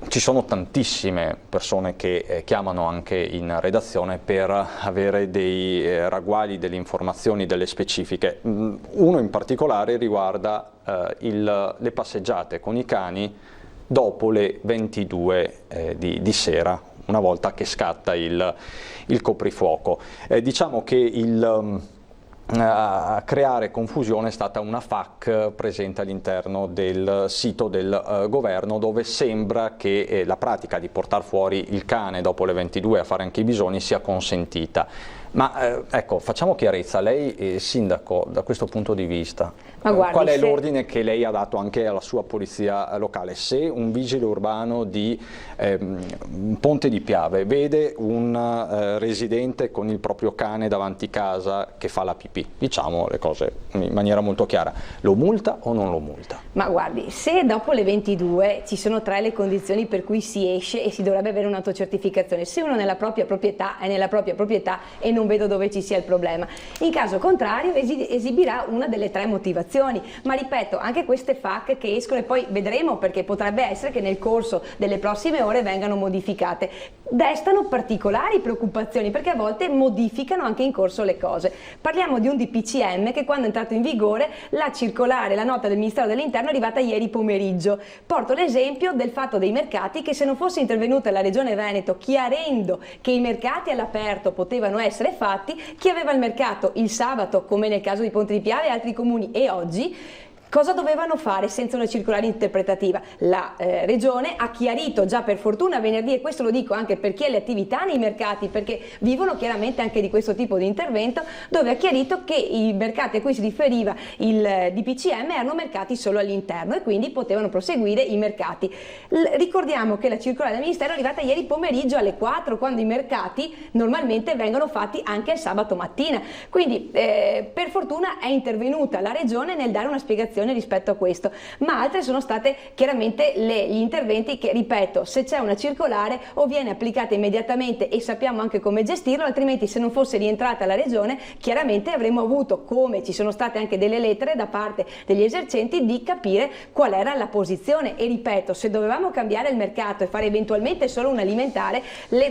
Ci sono tantissime persone che chiamano anche in redazione per avere dei ragguagli, delle informazioni, delle specifiche. Uno in particolare riguarda le passeggiate con i cani dopo le 22 di sera, una volta che scatta il coprifuoco. Diciamo che a creare confusione è stata una FAQ presente all'interno del sito del governo, dove sembra che la pratica di portare fuori il cane dopo le 22 a fare anche i bisogni sia consentita. Ma ecco, facciamo chiarezza, lei sindaco, da questo punto di vista, qual è l'ordine che lei ha dato anche alla sua polizia locale? Se un vigile urbano di Ponte di Piave vede un residente con il proprio cane davanti casa che fa la pipì, diciamo le cose in maniera molto chiara, lo multa o non lo multa? Ma guardi, se dopo le 22 ci sono tre le condizioni per cui si esce e si dovrebbe avere un'autocertificazione, se uno è nella propria proprietà è nella propria proprietà e non vedo dove ci sia il problema. In caso contrario esibirà una delle tre motivazioni, ma ripeto, anche queste FAQ che escono, e poi vedremo, perché potrebbe essere che nel corso delle prossime ore vengano modificate, destano particolari preoccupazioni, perché a volte modificano anche in corso le cose. Parliamo di un DPCM che, quando è entrato in vigore, la circolare, la nota del Ministero dell'Interno è arrivata ieri pomeriggio. Porto l'esempio del fatto dei mercati, che se non fosse intervenuta la Regione Veneto chiarendo che i mercati all'aperto potevano essere fatti, chi aveva il mercato il sabato, come nel caso di Ponte di Piave e altri comuni, e oggi, cosa dovevano fare senza una circolare interpretativa? La Regione ha chiarito già, per fortuna, venerdì, e questo lo dico anche per chi ha le attività nei mercati, perché vivono chiaramente anche di questo tipo di intervento, dove ha chiarito che i mercati a cui si riferiva il DPCM erano mercati solo all'interno e quindi potevano proseguire i mercati. Ricordiamo che la circolare del Ministero è arrivata ieri pomeriggio alle 4, quando i mercati normalmente vengono fatti anche il sabato mattina. Quindi per fortuna è intervenuta la Regione nel dare una spiegazione rispetto a questo, ma altre sono state chiaramente gli interventi che, ripeto, se c'è una circolare o viene applicata immediatamente e sappiamo anche come gestirlo, altrimenti, se non fosse rientrata la Regione, chiaramente avremmo avuto, come ci sono state anche delle lettere da parte degli esercenti, di capire qual era la posizione. E ripeto, se dovevamo cambiare il mercato e fare eventualmente solo un alimentare,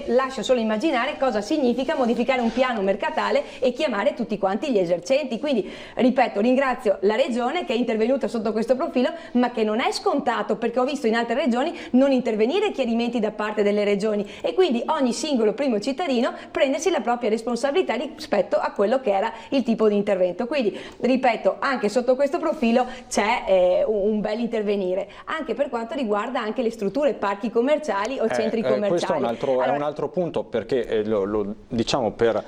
lascia solo immaginare cosa significa modificare un piano mercatale e chiamare tutti quanti gli esercenti. Quindi, ripeto, ringrazio la Regione che è intervenuta intervenuta sotto questo profilo, ma che non è scontato, perché ho visto in altre regioni non intervenire chiarimenti da parte delle regioni, e quindi ogni singolo primo cittadino prendersi la propria responsabilità rispetto a quello che era il tipo di intervento. Quindi ripeto, anche sotto questo profilo c'è un bel intervenire, anche per quanto riguarda anche le strutture, parchi commerciali o centri commerciali. Questo è un altro punto, perché lo diciamo per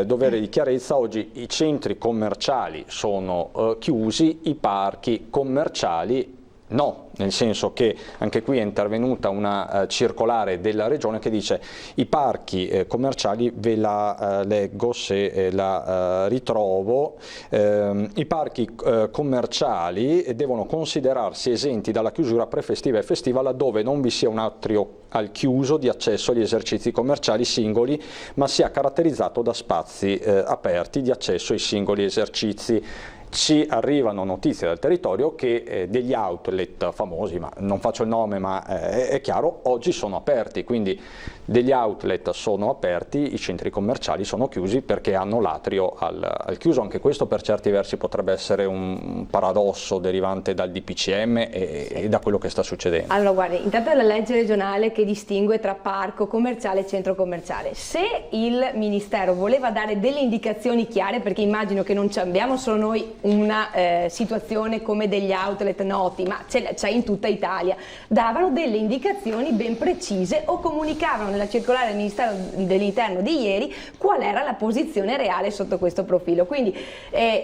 dovere di chiarezza: oggi i centri commerciali sono chiusi, i parchi commerciali no, nel senso che anche qui è intervenuta una circolare della regione che dice i parchi commerciali, ve la leggo se la ritrovo, i parchi commerciali devono considerarsi esenti dalla chiusura prefestiva e festiva laddove non vi sia un atrio al chiuso di accesso agli esercizi commerciali singoli, ma sia caratterizzato da spazi aperti di accesso ai singoli esercizi. Ci arrivano notizie dal territorio che degli outlet famosi, ma non faccio il nome, ma è chiaro, oggi sono aperti, quindi degli outlet sono aperti, i centri commerciali sono chiusi perché hanno l'atrio al chiuso. Anche questo per certi versi potrebbe essere un paradosso derivante dal DPCM e da quello che sta succedendo. Allora guardi, intanto è la legge regionale che distingue tra parco commerciale e centro commerciale. Se il Ministero voleva dare delle indicazioni chiare, perché immagino che non abbiamo solo noi una situazione come degli outlet noti, ma c'è in tutta Italia, davano delle indicazioni ben precise o comunicavano nella circolare del Ministero dell'Interno di ieri qual era la posizione reale sotto questo profilo. Quindi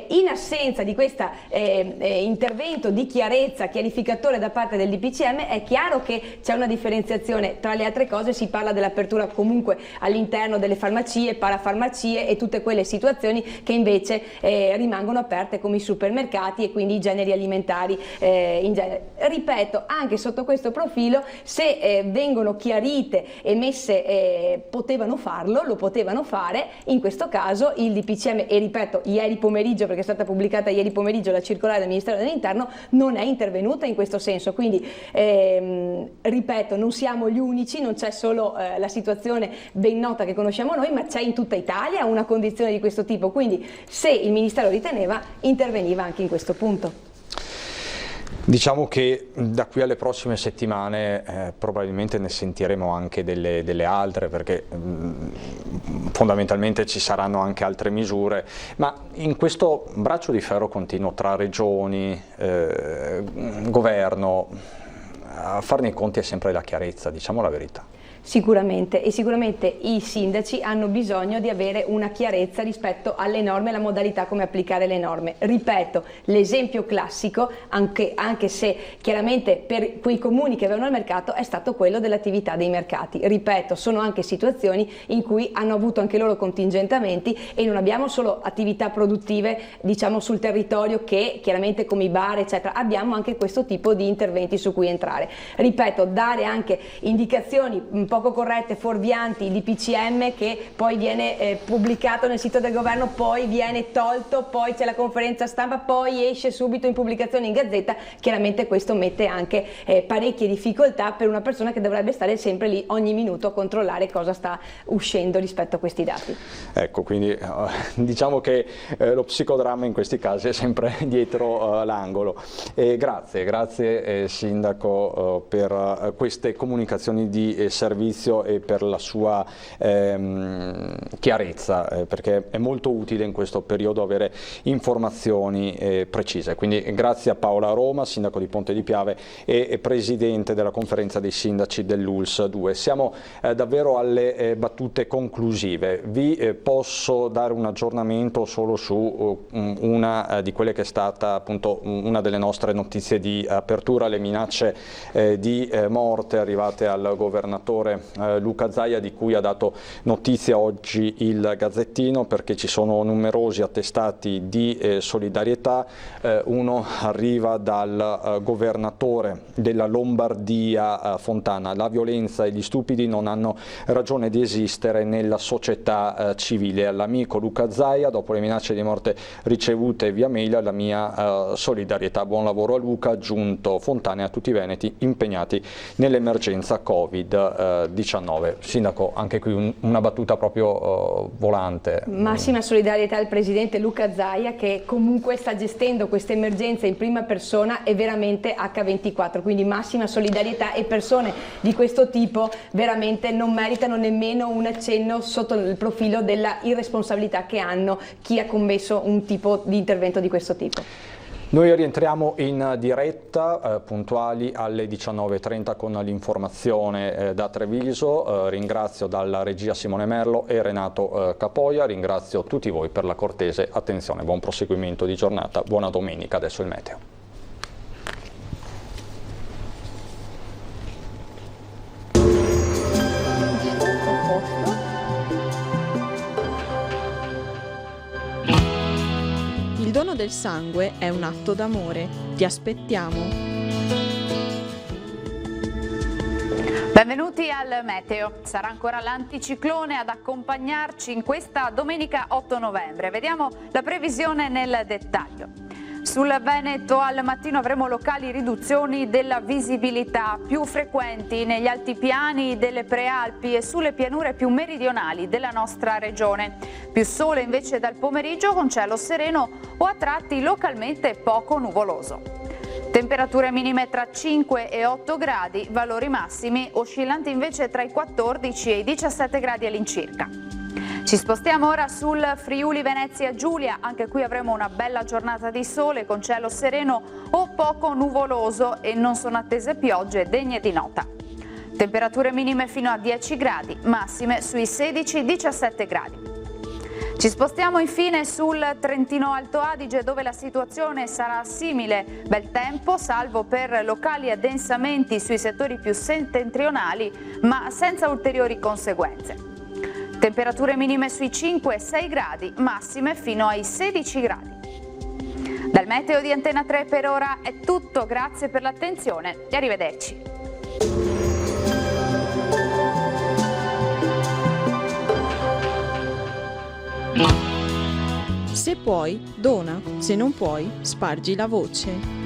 in assenza di questo intervento di chiarezza, chiarificatore da parte del DPCM, è chiaro che c'è una differenziazione. Tra le altre cose si parla dell'apertura comunque all'interno delle farmacie, parafarmacie e tutte quelle situazioni che invece rimangono aperte come i supermercati e quindi i generi alimentari in genere. Ripeto, anche sotto questo profilo, se vengono chiarite e messe, potevano farlo, lo potevano fare. In questo caso il DPCM, e ripeto, ieri pomeriggio, perché è stata pubblicata ieri pomeriggio la circolare del Ministero dell'Interno, non è intervenuta in questo senso. Quindi ripeto, non siamo gli unici, non c'è solo la situazione ben nota che conosciamo noi, ma c'è in tutta Italia una condizione di questo tipo. Quindi se il Ministero riteneva, interveniva anche in questo punto. Diciamo che da qui alle prossime settimane probabilmente ne sentiremo anche delle altre, perché fondamentalmente ci saranno anche altre misure, ma in questo braccio di ferro continuo tra regioni, governo, a farne i conti è sempre la chiarezza, diciamo la verità. Sicuramente, e sicuramente i sindaci hanno bisogno di avere una chiarezza rispetto alle norme e alla modalità come applicare le norme. Ripeto, l'esempio classico, anche se chiaramente per quei comuni che avevano il mercato, è stato quello dell'attività dei mercati. Ripeto, sono anche situazioni in cui hanno avuto anche loro contingentamenti e non abbiamo solo attività produttive, diciamo, sul territorio, che chiaramente come i bar eccetera, abbiamo anche questo tipo di interventi su cui entrare. Ripeto, dare anche indicazioni poco corrette, fuorvianti, di DPCM che poi viene pubblicato nel sito del governo, poi viene tolto, poi c'è la conferenza stampa, poi esce subito in pubblicazione in Gazzetta. Chiaramente questo mette anche parecchie difficoltà per una persona che dovrebbe stare sempre lì ogni minuto a controllare cosa sta uscendo rispetto a questi dati. Ecco, quindi diciamo che lo psicodramma in questi casi è sempre dietro l'angolo. Grazie Sindaco per queste comunicazioni di servizio e per la sua chiarezza, perché è molto utile in questo periodo avere informazioni precise. Quindi grazie a Paola Roma, Sindaco di Ponte di Piave e Presidente della Conferenza dei Sindaci dell'ULSS 2. Siamo davvero alle battute conclusive. Vi posso dare un aggiornamento solo su una di quelle che è stata appunto una delle nostre notizie di apertura, le minacce di morte arrivate al governatore Luca Zaia, di cui ha dato notizia oggi il Gazzettino, perché ci sono numerosi attestati di solidarietà. Uno arriva dal governatore della Lombardia Fontana: la violenza e gli stupidi non hanno ragione di esistere nella società civile. All'amico Luca Zaia, dopo le minacce di morte ricevute via mail, la mia solidarietà. Buon lavoro a Luca, aggiunto Fontana, e a tutti i veneti impegnati nell'emergenza Covid-19. Covid-19. Sindaco, anche qui una battuta proprio volante. Massima solidarietà al Presidente Luca Zaia, che comunque sta gestendo questa emergenza in prima persona e veramente H24, quindi massima solidarietà, e persone di questo tipo veramente non meritano nemmeno un accenno sotto il profilo della irresponsabilità che hanno chi ha commesso un tipo di intervento di questo tipo. Noi rientriamo in diretta puntuali alle 19:30 con l'informazione da Treviso. Ringrazio dalla regia Simone Merlo e Renato Capoia, ringrazio tutti voi per la cortese attenzione, buon proseguimento di giornata, buona domenica, adesso il meteo. Il dono del sangue è un atto d'amore. Ti aspettiamo. Benvenuti al Meteo. Sarà ancora l'anticiclone ad accompagnarci in questa domenica 8 novembre. Vediamo la previsione nel dettaglio. Sul Veneto al mattino avremo locali riduzioni della visibilità più frequenti negli altipiani delle prealpi e sulle pianure più meridionali della nostra regione. Più sole invece dal pomeriggio con cielo sereno o a tratti localmente poco nuvoloso. Temperature minime tra 5 e 8 gradi, valori massimi oscillanti invece tra i 14 e i 17 gradi all'incirca. Ci spostiamo ora sul Friuli Venezia Giulia, anche qui avremo una bella giornata di sole con cielo sereno o poco nuvoloso e non sono attese piogge degne di nota. Temperature minime fino a 10 gradi, massime sui 16-17 gradi. Ci spostiamo infine sul Trentino Alto Adige, dove la situazione sarà simile, bel tempo salvo per locali addensamenti sui settori più settentrionali ma senza ulteriori conseguenze. Temperature minime sui 5-6 gradi, massime fino ai 16 gradi. Dal meteo di Antena 3 per ora è tutto, grazie per l'attenzione e arrivederci. Se puoi, dona, se non puoi, spargi la voce.